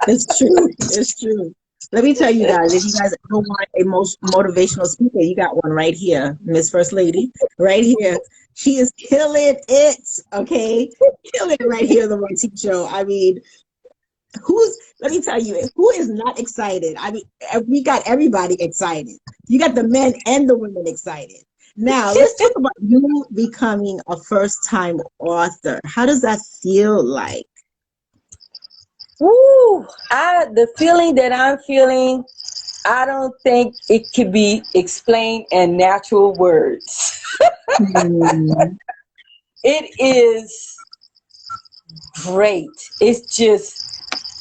Speaker 1: It's true. It's true. Let me tell you guys, if you guys ever want a most motivational speaker, you got one right here, Miss First Lady, right here. She is killing it, okay? Killing it right here, the Martine Show. I mean, let me tell you, who is not excited? I mean, we got everybody excited. You got the men and the women excited. Now, let's talk about you becoming a first-time author. How does that feel like?
Speaker 2: Woo! The feeling that I'm feeling, I don't think it can be explained in natural words. It is great. It's just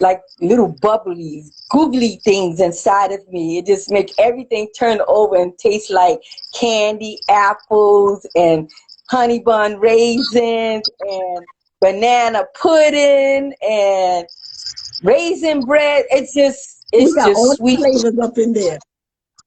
Speaker 2: like little bubbly, googly things inside of me. It just makes everything turn over and taste like candy, apples, and honey bun raisins, and banana pudding, and raisin bread. It's just
Speaker 1: all
Speaker 2: sweet.
Speaker 1: Flavors up in there.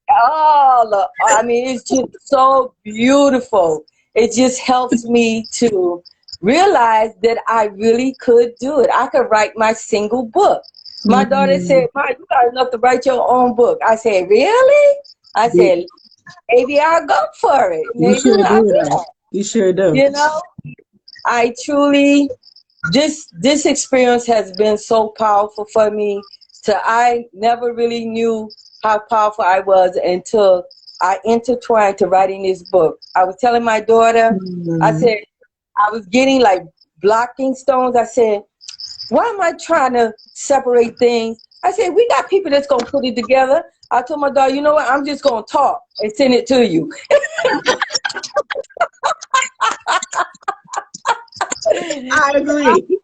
Speaker 2: I mean, it's just so beautiful. It just helps me to realize that I really could do it. I could write my single book. My daughter said, "Ma, you got enough to write your own book." I said, "Really?" I said, "Maybe I'll go for it. Maybe I will."
Speaker 1: You sure do.
Speaker 2: You know, I truly, this experience has been so powerful for me. I never really knew how powerful I was until I intertwined to writing this book. I was telling my daughter, I said, I was getting like blocking stones. I said, why am I trying to separate things I said, we got people that's going to put it together. I told my daughter, you know what? I'm just going to talk and send it to you.
Speaker 1: I agree.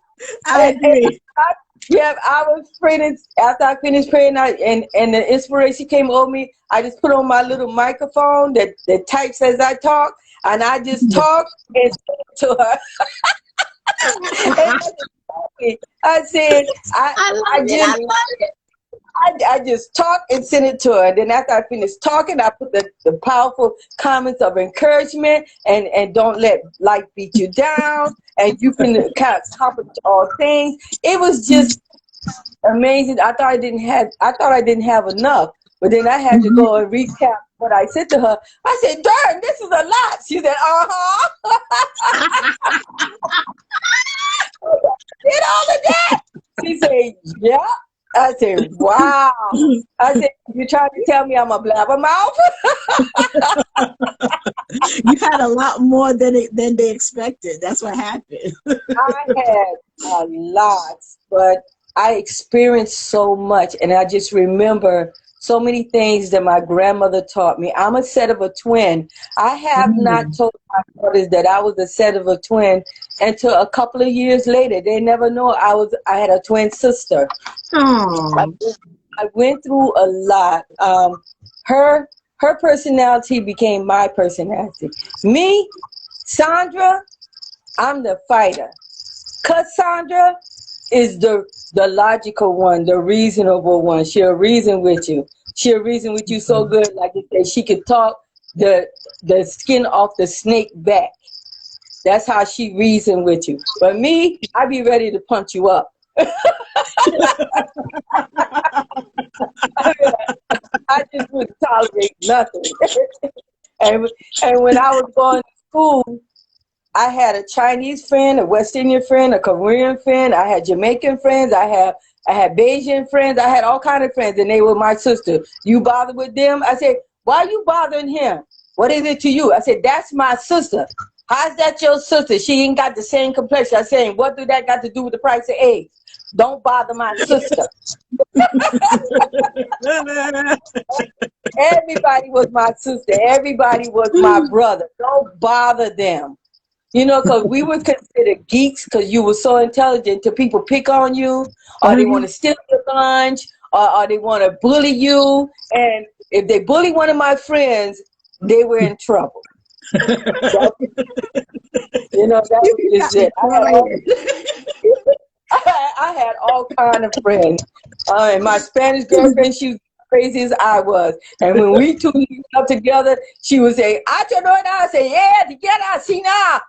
Speaker 1: I agree.
Speaker 2: I was praying. After I finished praying, and the inspiration came over me. I just put on my little microphone that types as I talk, and I just talk and send it to her. I said, I just talk and send it to her. And then after I finish talking, I put the powerful comments of encouragement and don't let life beat you down. And you can kind of top it all things. It was just amazing. I thought I didn't have enough. But then I had to go and recap what I said to her. I said, darn, this is a lot. She said, uh-huh. Did all of that? She said, yeah. I said, wow. I said, you trying to tell me I'm a blabbermouth?
Speaker 1: You had a lot more than they expected. That's what happened.
Speaker 2: I had a lot, but I experienced so much. And I just remember so many things that my grandmother taught me. I'm a set of a twin. I have not told my daughters that I was a set of a twin until a couple of years later. They never know I had a twin sister. I went through a lot. Her personality became my personality. Me, Sandra, I'm the fighter. Cassandra is the logical one, the reasonable one. She'll reason with you. She'll reason with you so good, like you say, she could talk the skin off the snake back. That's how she reasoned with you. But me, I be ready to punch you up. I just wouldn't tolerate nothing. and when I was going to school, I had a Chinese friend, a West Indian friend, a Korean friend. I had Jamaican friends. I had Bayesian friends. I had all kinds of friends, and they were my sister. You bother with them? I said, why are you bothering him? What is it to you? I said, that's my sister. How's that your sister? She ain't got the same complexion. I said, what do that got to do with the price of eggs? Don't bother my sister. Everybody was my sister. Everybody was my brother. Don't bother them. You know, because we were considered geeks because you were so intelligent till people pick on you, or they want to steal your lunch, or they want to bully you. And if they bully one of my friends, they were in trouble. That was just it. I had all kind of friends. And my Spanish girlfriend, she was crazy as I was. And when we two got together, she would say, I say, yeah, together, see now.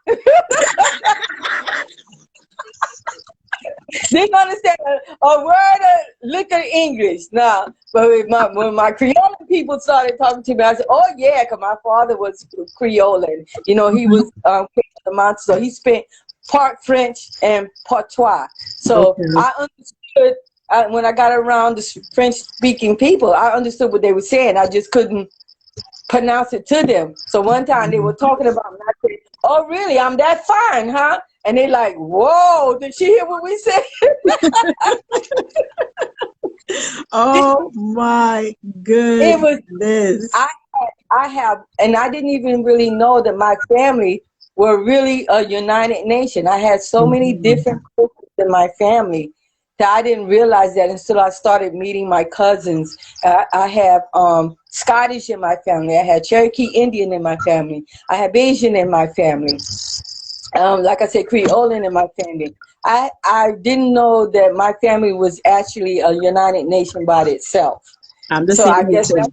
Speaker 2: Didn't understand a word of liquor English. Nah. But when my Creole people started talking to me, I said, oh, yeah, because my father was Creole. And, he was the mountain, so he spent part French and patois. So I understood when I got around the French-speaking people, I understood what they were saying. I just couldn't pronounce it to them. So one time they were talking about me. I said, oh, really? I'm that fine, huh? And they're like, whoa, did she hear what we said?
Speaker 1: Oh, my goodness.
Speaker 2: I have, and I didn't even really know that my family were really a united nation. I had so many different cultures in my family that I didn't realize that until I started meeting my cousins. I have Scottish in my family. I had Cherokee Indian in my family. I have Asian in my family. Like I said, Creolean in my family. I didn't know that my family was actually a united nation by itself. So I guess that's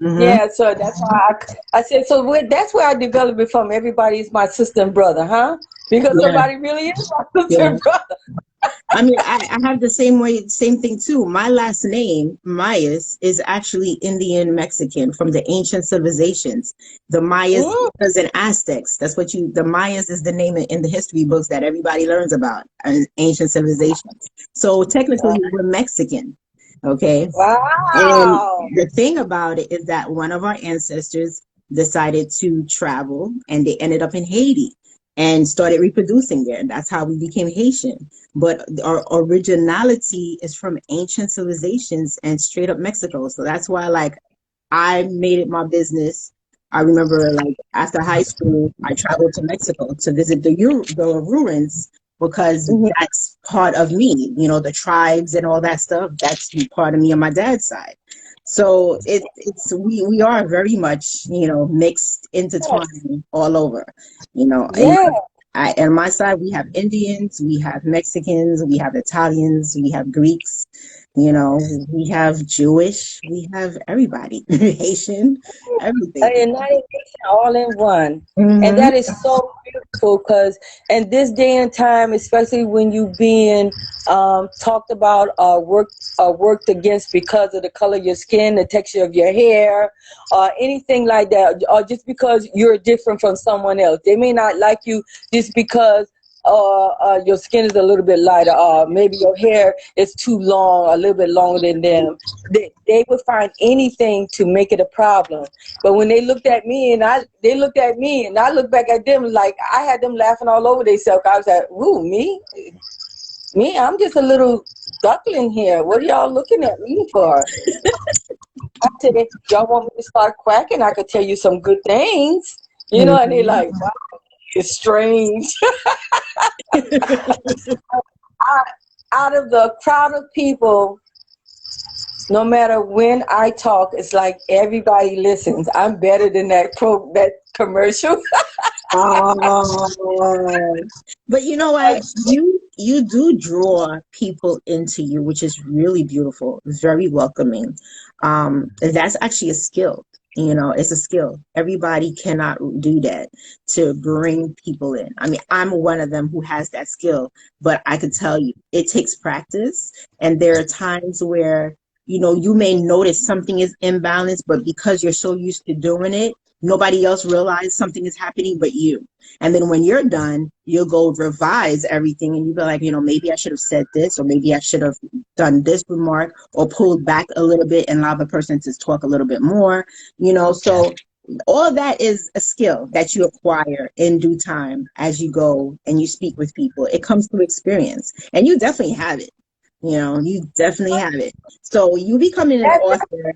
Speaker 2: yeah, so that's why I said, so that's where I developed it from. Everybody is my sister and brother, huh? Because somebody really is my sister and brother.
Speaker 1: I mean, I have the same thing too. My last name, Mayas, is actually Indian Mexican from the ancient civilizations. The Mayas and Aztecs. That's what the Mayas is the name in the history books that everybody learns about ancient civilizations. So technically, we're Mexican. Okay.
Speaker 2: Wow.
Speaker 1: And the thing about it is that one of our ancestors decided to travel and they ended up in Haiti. and started reproducing there. And that's how we became Haitian. But our originality is from ancient civilizations and straight up Mexico. So that's why, like, I made it my business. I remember, like, after high school, I traveled to Mexico to visit the ruins because
Speaker 2: Mhm.
Speaker 1: that's part of me. You know, the tribes and all that stuff. That's part of me on my dad's side. So we are very much, you know, mixed, intertwined all over. You know, and
Speaker 2: Yeah.
Speaker 1: on my side, we have Indians, we have Mexicans, we have Italians, we have Greeks, you know, we have Jewish, we have everybody, Haitian, everything.
Speaker 2: And not all in one. And
Speaker 1: Hmm.
Speaker 2: that is so beautiful because in this day and time, especially when you being talked about worked against because of the color of your skin, the texture of your hair, anything like that, or just because you're different from someone else. They may not like you just because your skin is a little bit lighter, maybe your hair is too long, a little bit longer than them. They would find anything to make it a problem. But when they looked at me they looked at me and I looked back at them like I had them laughing all over themselves. I was like, "Ooh, me, I'm just a little duckling here. What are y'all looking at me for?" I said, "Y'all want me to start quacking? I could tell you some good things, you know." And they
Speaker 1: Hmm.
Speaker 2: like, "Wow, it's strange." I, out of the crowd of people, no matter when I talk, it's like everybody listens. I'm better than that commercial.
Speaker 1: Oh, but you know what? You do draw people into you, which is really beautiful, very welcoming. That's actually a skill. You know, it's a skill. Everybody cannot do that to bring people in. I mean, I'm one of them who has that skill, but I could tell you it takes practice, and there are times where, you know, you may notice something is imbalanced, but because you're so used to doing it, nobody else realizes something is happening but you. And then when you're done, you'll go revise everything and you'll be like, you know, maybe I should have said this, or maybe I should have done this remark, or pulled back a little bit and allow the person to talk a little bit more, you know. So all of that is a skill that you acquire in due time as you go and you speak with people. It comes through experience, and you definitely have it. You know, you definitely have it. So you becoming an author,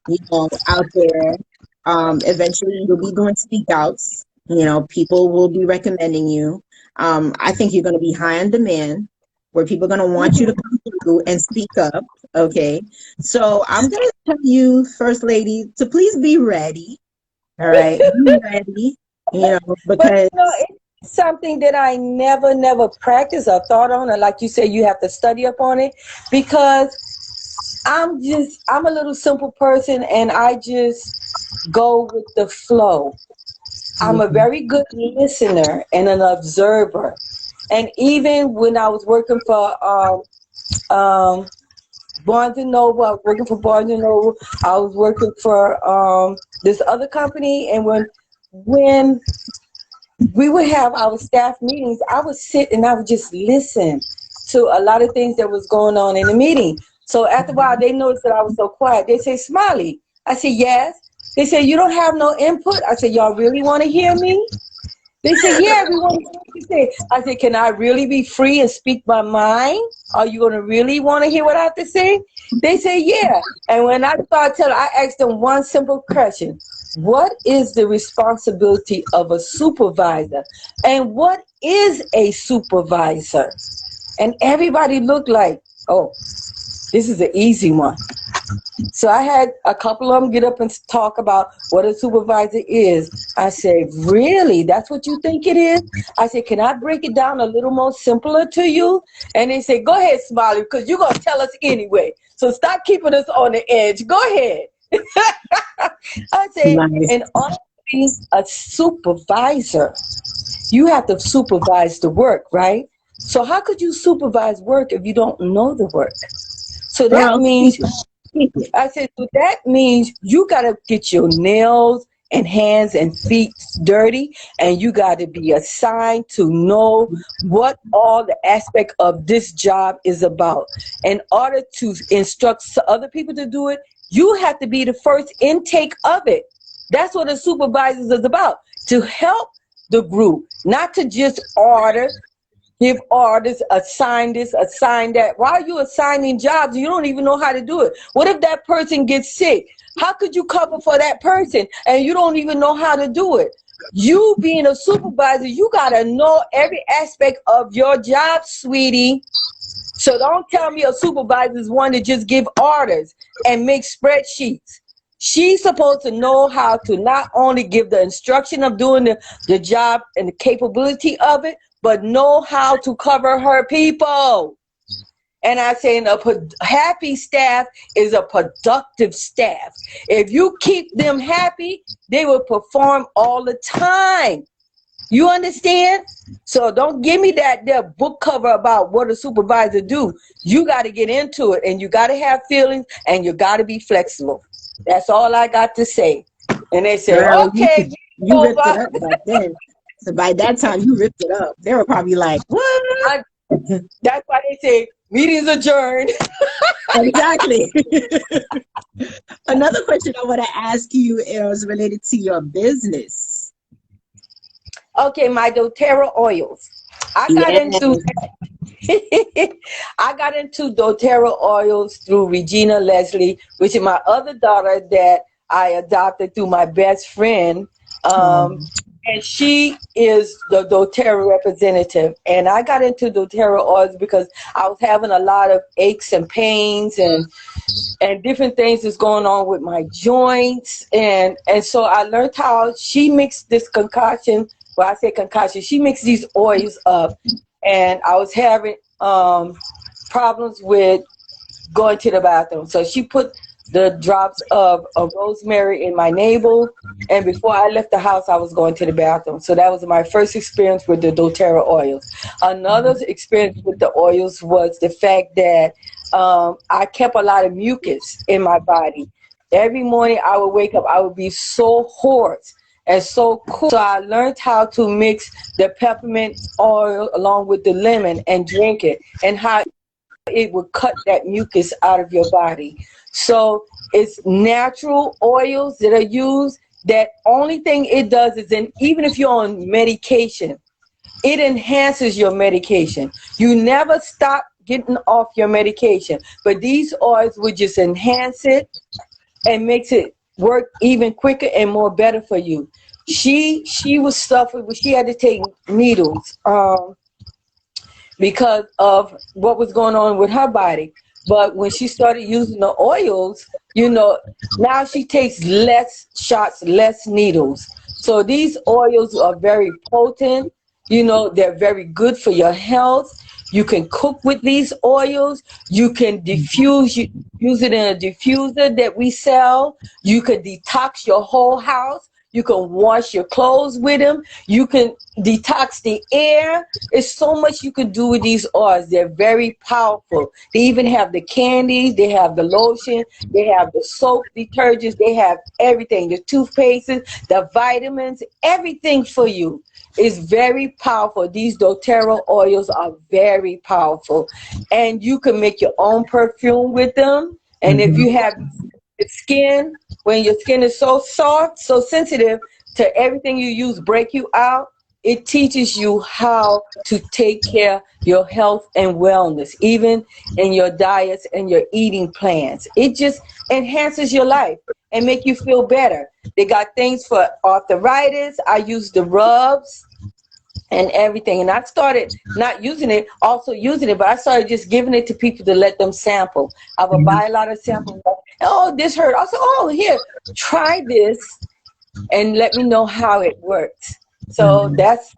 Speaker 1: you know, out there. Eventually, you'll be doing speak outs. You know, people will be recommending you. I think you're going to be high on demand, where people are going to want you to come through and speak up. Okay, so I'm going to tell you, First Lady, to please be ready. All right, be ready. You know,
Speaker 2: But
Speaker 1: because
Speaker 2: it's something that I never practiced or thought on, or like you say, you have to study up on it because I'm a little simple person and I just go with the flow. I'm a
Speaker 1: Mhm.
Speaker 2: very good listener and an observer. And even when I was working for um, Barnes and Noble, I was working for Barnes and Noble. I was working for this other company, and when we would have our staff meetings, I would sit and I would just listen to a lot of things that was going on in the meeting. So after a while, they noticed that I was so quiet. They say, "Smiley." I said, "Yes." They said, "You don't have no input." I said, "Y'all really want to hear me?" They said, "Yeah, we want to hear what you say." I said, "Can I really be free and speak my mind? Are you going to really want to hear what I have to say?" They say, "Yeah." And when I started telling, I asked them one simple question. What is the responsibility of a supervisor? And what is a supervisor? And everybody looked like, "Oh, this is an easy one." So I had a couple of them get up and talk about what a supervisor is. I said, "Really? That's what you think it is?" I said, "Can I break it down a little more simpler to you?" And they said, "Go ahead, Smiley, because you're going to tell us anyway. So stop keeping us on the edge. Go ahead." I said,
Speaker 1: Nice.
Speaker 2: in order to be a supervisor, you have to supervise the work, right? So how could you supervise work if you don't know the work? So that
Speaker 1: Girl,
Speaker 2: means
Speaker 1: speak it. Speak it.
Speaker 2: I said, so that means you got to get your nails and hands and feet dirty, and you got to be assigned to know what all the aspect of this job is about. In order to instruct other people to do it, you have to be the first intake of it. That's what a supervisor is about, to help
Speaker 3: the group, not to just order, give orders, assign this, assign that. Why are you assigning jobs? You don't even know how to do it. What if that person gets sick? How could you cover for that person and you don't even know how to do it? You being a supervisor, you got to know every aspect of your job, sweetie. So don't tell me a supervisor is one to just give orders and make spreadsheets. She's supposed to know how to not only give the instruction of doing the job and the capability of it, but know how to cover her people. And I say a happy staff is a productive staff. If you keep them happy, they will perform all the time. You understand? So don't give me that book cover about what a supervisor do. You got to get into it, and you got to have feelings, and you got to be flexible. That's all I got to say. And they said,
Speaker 1: Girl,
Speaker 3: okay.
Speaker 1: you ripped it up back then. So by that time, you ripped it up. They were probably like, what?
Speaker 3: That's why they say, meetings adjourned.
Speaker 1: Exactly. Another question I want to ask you is related to your business.
Speaker 3: Okay, my Doterra Oils. I got into Doterra Oils through Regina Leslie, which is my other daughter that I adopted through my best friend. And she is the Doterra representative. And I got into Doterra Oils because I was having a lot of aches and pains and different things that's going on with my joints. And so I learned how she mixed this concoction. Well, I say concoction. She mixed these oils up. And I was having problems with going to the bathroom. So she put the drops of rosemary in my navel, and before I left the house, I was going to the bathroom. So that was my first experience with the Doterra oils. Another experience with the oils was the fact that I kept a lot of mucus in my body. Every morning I would wake up, I would be so hoarse and so cool. So I learned how to mix the peppermint oil along with the lemon and drink it, and how it would cut that mucus out of your body. So it's natural oils that are used. That only thing it does is, even if you're on medication, it enhances your medication. You never stop getting off your medication, but these oils would just enhance it and makes it work even quicker and more better for you. She was suffering, she had to take needles because of what was going on with her body. But when she started using the oils, now she takes less shots, less needles. So these oils are very potent. They're very good for your health. You can cook with these oils. You can use it in a diffuser that we sell. You can detox your whole house. You can wash your clothes with them. You can detox the air. There's so much you can do with these oils. They're very powerful. They even have the candies. They have the lotion. They have the soap detergents. They have everything. The toothpastes, the vitamins, everything for you is very powerful. These Doterra oils are very powerful. And you can make your own perfume with them. And if you have skin, when your skin is so soft, so sensitive to everything you use break you out, it teaches you how to take care of your health and wellness, even in your diets and your eating plans. It just enhances your life and make you feel better. They got things for arthritis. I use the rubs and everything. And I started not using it, also using it, but I started just giving it to people to let them sample. I would buy a lot of samples. Oh, this hurt. I said, oh, here, try this and let me know how it works. So that's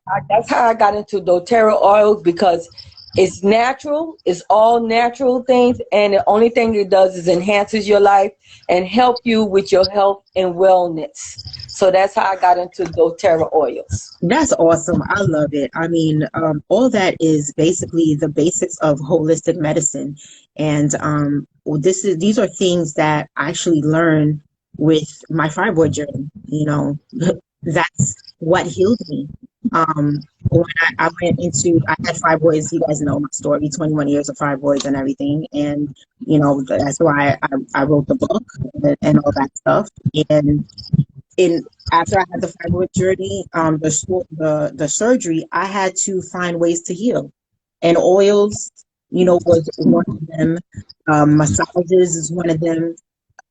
Speaker 3: how I got into Doterra oils, because it's natural. It's all natural things. And the only thing it does is enhances your life and help you with your health and wellness. So that's how I got into Doterra oils.
Speaker 1: That's awesome. I love it. I mean, all that is basically the basics of holistic medicine. And these are things that I actually learned with my fibroid journey. That's what healed me. When I went into, I had fibroids. You guys know my story, 21 years of fibroids and everything. And, that's why I wrote the book and all that stuff. And in after I had the fibroid journey, the surgery, I had to find ways to heal, and oils, was one of them. Massages is one of them.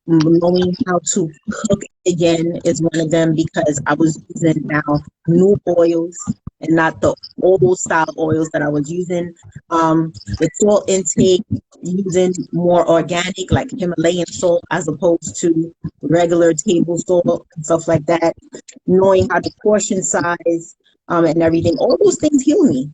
Speaker 1: Knowing how to cook again is one of them, because I was using now new oils and not the old style oils that I was using. The salt intake, using more organic, like Himalayan salt, as opposed to regular table salt and stuff like that. Knowing how to portion size, and everything. All those things heal me.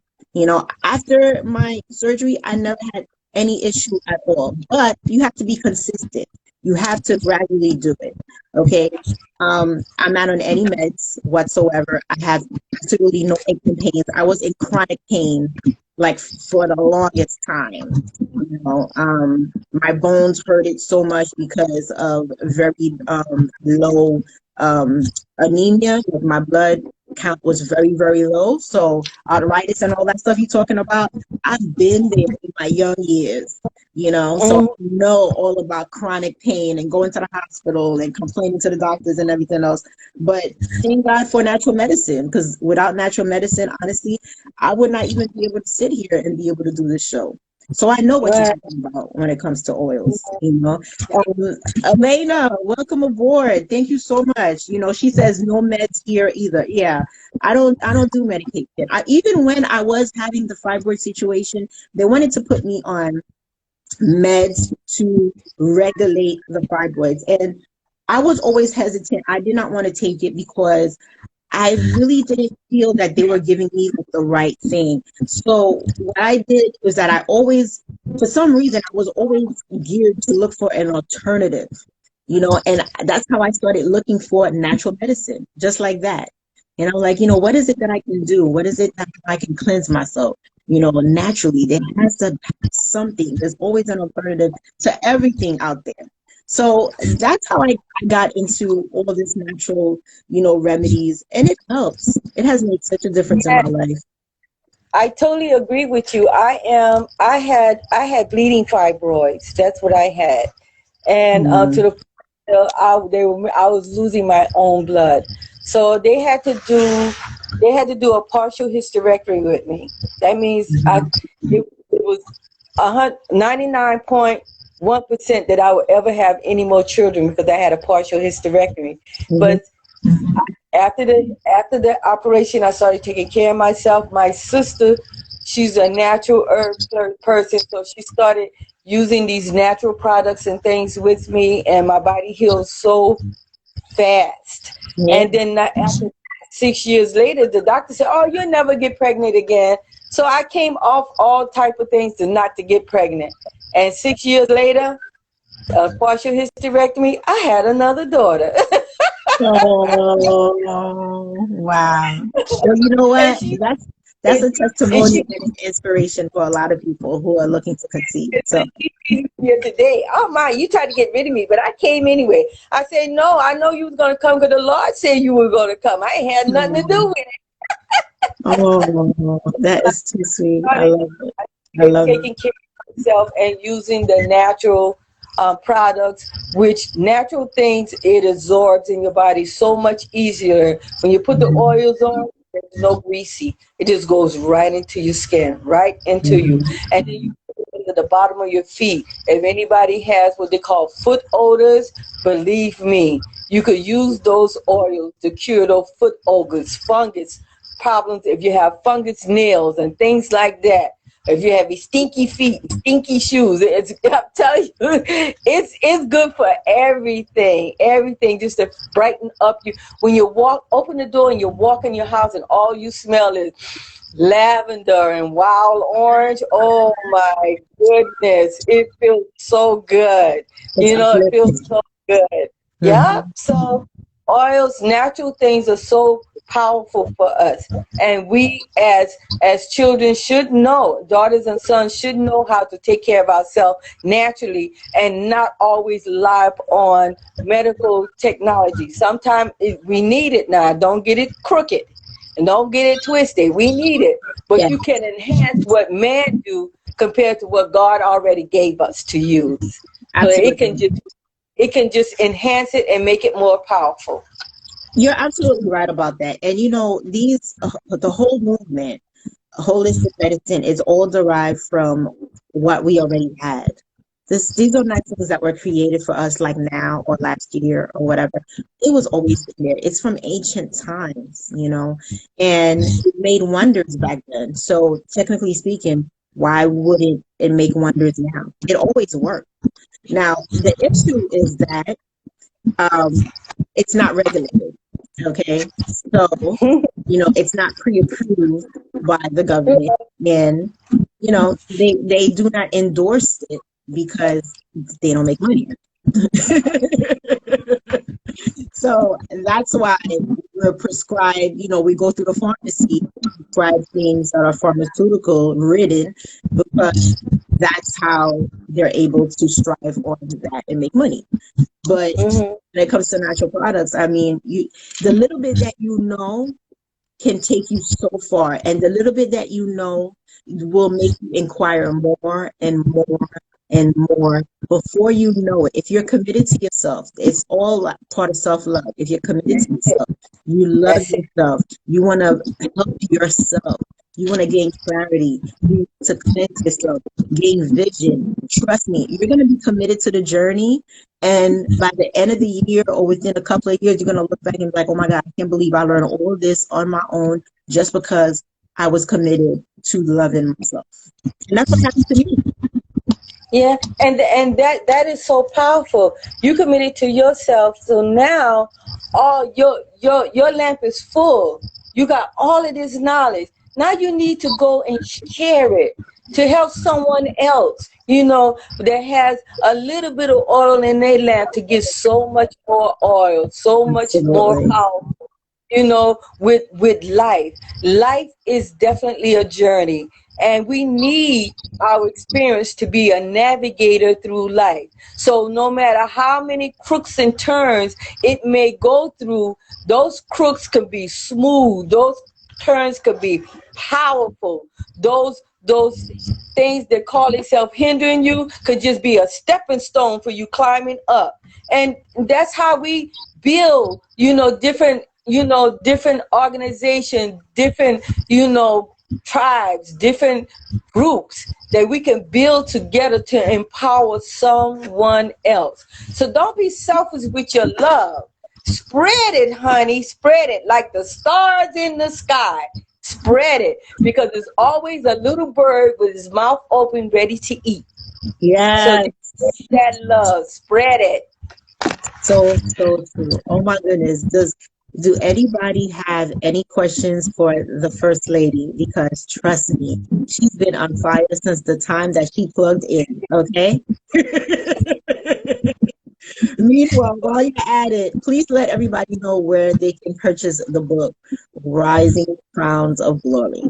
Speaker 1: After my surgery, I never had any issue at all. But you have to be consistent. You have to gradually do it. Okay. I'm not on any meds whatsoever. I have absolutely no aching pains. I was in chronic pain like for the longest time. My bones hurted so much because of very low anemia. My blood count was very, very low. So arthritis and all that stuff you're talking about, I've been there in my young years, so I know all about chronic pain and going to the hospital and complaining to the doctors and everything else. But thank God for natural medicine, because without natural medicine, honestly, I would not even be able to sit here and be able to do this show. So I know what you're talking about when it comes to oils, Elena, welcome aboard. Thank you so much. She says no meds here either. Yeah, I don't do medication. Even when I was having the fibroid situation, they wanted to put me on meds to regulate the fibroids. And I was always hesitant. I did not want to take it because I really didn't feel that they were giving me the right thing. So what I did was that I always, for some reason, I was always geared to look for an alternative, and that's how I started looking for natural medicine, just like that. And I'm like, what is it that I can do? What is it that I can cleanse myself? Naturally, there has to be something. There's always an alternative to everything out there. So that's how I got into all of this natural, remedies, and it helps. It has made such a difference in my life.
Speaker 3: I totally agree with you. I had bleeding fibroids. That's what I had, and to the point I was losing my own blood. So they had to do a partial hysterectomy with me. That means it was 99.1% that I would ever have any more children, because I had a partial hysterectomy. But after the operation, I started taking care of myself. My sister, she's a natural herb person, so she started using these natural products and things with me, and my body healed so fast. And then after 6 years later, the doctor said, "Oh, you'll never get pregnant again." So I came off all type of things not to get pregnant. And 6 years later, partial hysterectomy, I had another daughter.
Speaker 1: Oh, wow. Well, you know what? That's a testimony and an inspiration for a lot of people who are looking to conceive. So
Speaker 3: here today, oh my, you tried to get rid of me, but I came anyway. I said, no, I know you was going to come because the Lord said you were going to come. I ain't had nothing to do with it.
Speaker 1: Oh, that is too sweet. I love it. I love
Speaker 3: taking care of myself and using the natural products, which natural things, it absorbs in your body so much easier. When you put the oils on, there's no greasy. It just goes right into your skin, right into you. And then you put it into the bottom of your feet. If anybody has what they call foot odors, believe me, you could use those oils to cure those foot odors, fungus problems. If you have fungus nails and things like that, if you have stinky feet, stinky shoes, I'm telling you, it's good for everything, just to brighten up you. When you open the door and you walk in your house and all you smell is lavender and wild orange, oh my goodness, it feels so good. It feels so good. Yeah, so oils, natural things are so powerful for us, and we as children should know, daughters and sons should know how to take care of ourselves naturally and not always rely on medical technology. Sometimes we need it now. Don't get it crooked and don't get it twisted. We need it, but you can enhance what man do compared to what God already gave us to use. So it can just enhance it and make it more powerful.
Speaker 1: You're absolutely right about that. And you know, the whole movement, holistic medicine, is all derived from what we already had. These are not things that were created for us like now or last year or whatever. It was always been there. It's from ancient times, you know, and it made wonders back then. So technically speaking, why wouldn't it make wonders now? It always worked. Now, the issue is that um, it's not regulated. Okay. So, you know, it's not pre-approved by the government, and, you know, they do not endorse it because they don't make money. So that's why we're prescribed, you know, we go through the pharmacy, prescribe things that are pharmaceutical ridden, because that's how they're able to strive on that and make money. But
Speaker 3: Mhm.
Speaker 1: when it comes to natural products, I mean, the little bit that you know can take you so far, and the little bit that you know will make you inquire more and more and more before you know it. If you're committed to yourself, it's all part of self-love. If you're committed to yourself, you love
Speaker 3: That's it.
Speaker 1: yourself, you want to help yourself, you want to gain clarity, you want to cleanse yourself, gain vision. Trust me, you're going to be committed to the journey, and by the end of the year or within a couple of years, you're going to look back and be like, oh my God, I can't believe I learned all of this on my own just because I was committed to loving myself. And that's what happened to me.
Speaker 3: Yeah, and that is so powerful. You committed to yourself, so now all your lamp is full. You got all of this knowledge. Now you need to go and share it to help someone else. You know, that has a little bit of oil in their lamp to get so much more oil, so much more
Speaker 1: Absolutely.
Speaker 3: power. You know, with life is definitely a journey, and we need our experience to be a navigator through life. So no matter how many crooks and turns it may go through, those crooks can be smooth, those turns could be powerful, those things that call themselves hindering you could just be a stepping stone for you climbing up. And that's how we build, different organizations, different, tribes, different groups that we can build together to empower someone else. So don't be selfish with your love. Spread it, honey. Spread it like the stars in the sky. Spread it, because there's always a little bird with his mouth open ready to eat. So
Speaker 1: Yes.
Speaker 3: just that love. Spread it.
Speaker 1: So, so true. Oh my goodness. Do anybody have any questions for the First Lady? Because trust me, she's been on fire since the time that she plugged in. Okay. Meanwhile, while you're at it, please let everybody know where they can purchase the book, Rising Crowns of Glory.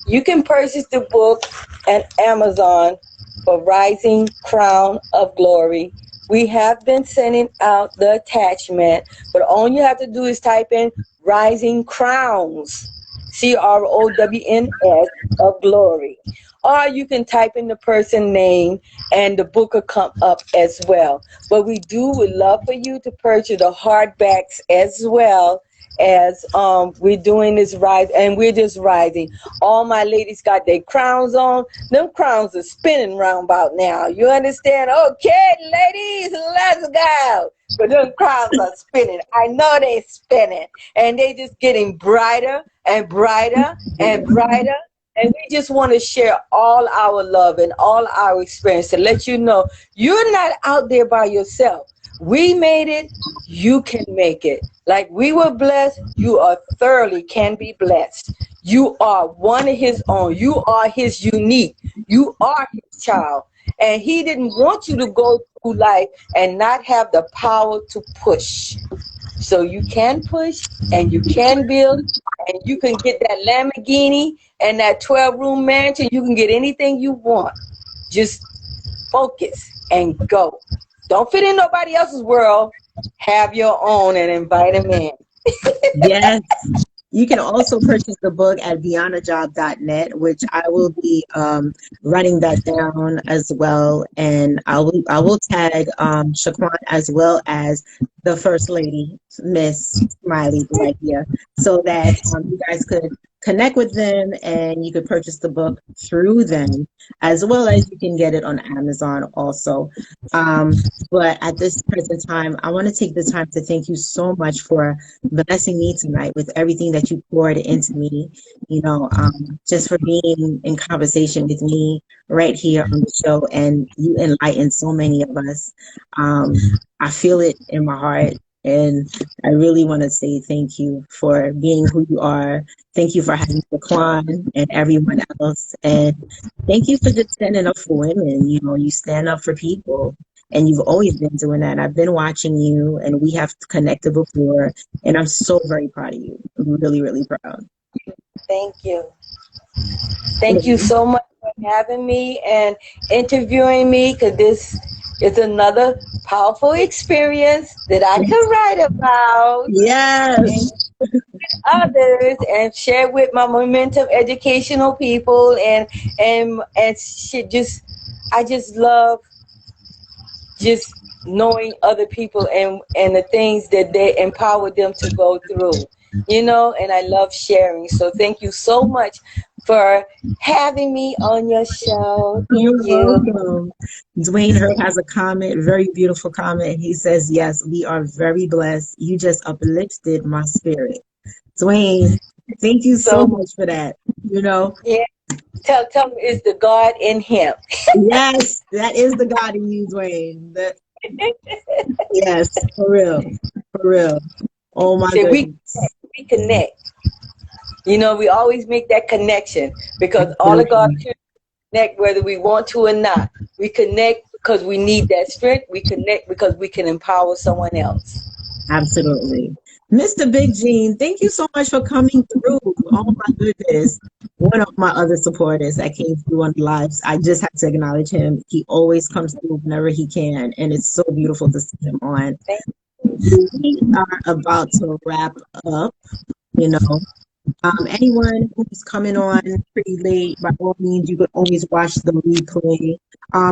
Speaker 3: You can purchase the book at Amazon for Rising Crown of Glory. We have been sending out the attachment, but all you have to do is type in Rising Crowns, CROWNS of Glory. Or you can type in the person name and the book will come up as well. But we would love for you to purchase the hardbacks as well, as we're doing this rise, and we're just rising. All my ladies got their crowns on. Them crowns are spinning round about now. You understand? Okay, ladies, let's go. But them crowns are spinning. I know they spinning. And they just getting brighter and brighter and brighter. And we just want to share all our love and all our experience to let you know you're not out there by yourself. We made it. You can make it. Like we were blessed, you are thoroughly can be blessed. You are one of his own. You are his unique. You are his child. And he didn't want you to go through life and not have the power to push. So you can push and you can build and you can get that Lamborghini and that 12-room mansion. You can get anything you want. Just focus and go. Don't fit in nobody else's world. Have your own and invite them in.
Speaker 1: Yes. You can also purchase the book at beyondajob.net, which I will be running that down as well, and I will tag Shaquan as well as the First Lady, Miss Smiley, right here, so that you guys could connect with them and you could purchase the book through them, as well as you can get it on Amazon also. But at this present time, I want to take the time to thank you so much for blessing me tonight with everything that you poured into me, just for being in conversation with me right here on the show. And you enlightened so many of us. I feel it in my heart. And I really want to say thank you for being who you are. Thank you for having Daquan and everyone else. And thank you for just standing up for women. You stand up for people. And you've always been doing that. I've been watching you, and we have connected before, and I'm so very proud of you. I'm really, really proud.
Speaker 3: Thank you. Thank you so much for having me and interviewing me, because this is another powerful experience that I could write about.
Speaker 1: Yes.
Speaker 3: Others and share with my momentum educational people, and I just love just knowing other people and the things that they empower them to go through, and I love sharing. So thank you so much for having me on your show.
Speaker 1: You're welcome. Dwayne Herb has a comment, very beautiful comment. He says, yes, we are very blessed. You just uplifted my spirit. Dwayne, thank you so much for that.
Speaker 3: Yeah. Tell me, is the God in him?
Speaker 1: Yes, that is the God in you, Dwayne. Yes, for real. For real. Oh my goodness.
Speaker 3: We connect. We always make that connection, because all of God connect whether we want to or not. We connect because we need that strength. We connect because we can empower someone else.
Speaker 1: Absolutely. Mr. Big Gene, thank you so much for coming through. Oh my goodness. One of my other supporters that came through on the lives. I just have to acknowledge him. He always comes through whenever he can, and it's so beautiful to see him on. We are about to wrap up, Anyone who's coming on pretty late, by all means, you could always watch the replay.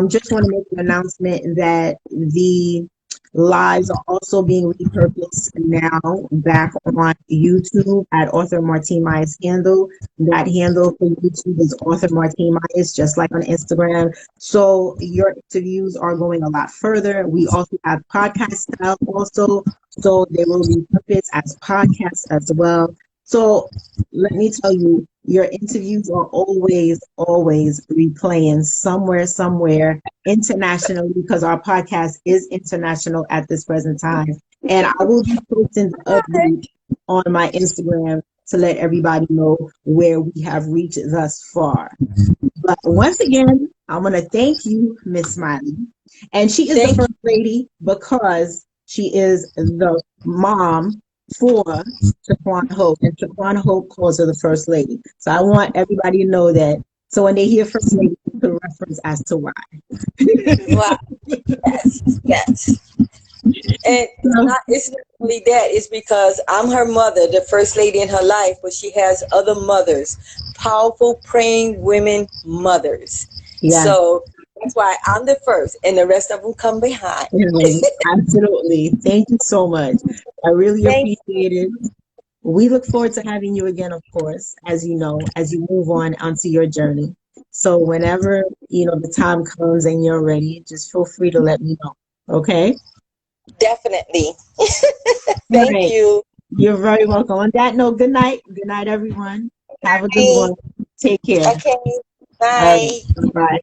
Speaker 1: Just want to make an announcement that the lives are also being repurposed now back on YouTube at author Martine Myers' handle. That handle for YouTube is author Martine Myers, just like on Instagram. So your interviews are going a lot further. We also have podcast style also, so they will be repurposed as podcasts as well. So let me tell you, your interviews are always replaying somewhere internationally, because our podcast is international at this present time. And I will be posting the update on my Instagram to let everybody know where we have reached thus far. But once again, I want to thank you, Miss Smiley. And she is the First Lady because she is the mom for Shaquan Hope, and Shaquan Hope calls her the First Lady. So I want everybody to know that. So when they hear First Lady, you can reference as to why.
Speaker 3: Wow. Yes. And it's not only that, it's because I'm her mother, the First Lady in her life, but she has other mothers, powerful, praying women mothers. Yeah. So that's why I'm the first, and the rest of them come behind.
Speaker 1: Absolutely. Thank you so much. I really appreciate it. We look forward to having you again, of course, as you move on onto your journey. So whenever, the time comes and you're ready, just feel free to let me know. Okay?
Speaker 3: Definitely. Thank you.
Speaker 1: You're very welcome. On that note, good night. Good night, everyone. Have a good one. Take care.
Speaker 3: Okay. Bye.
Speaker 1: Bye.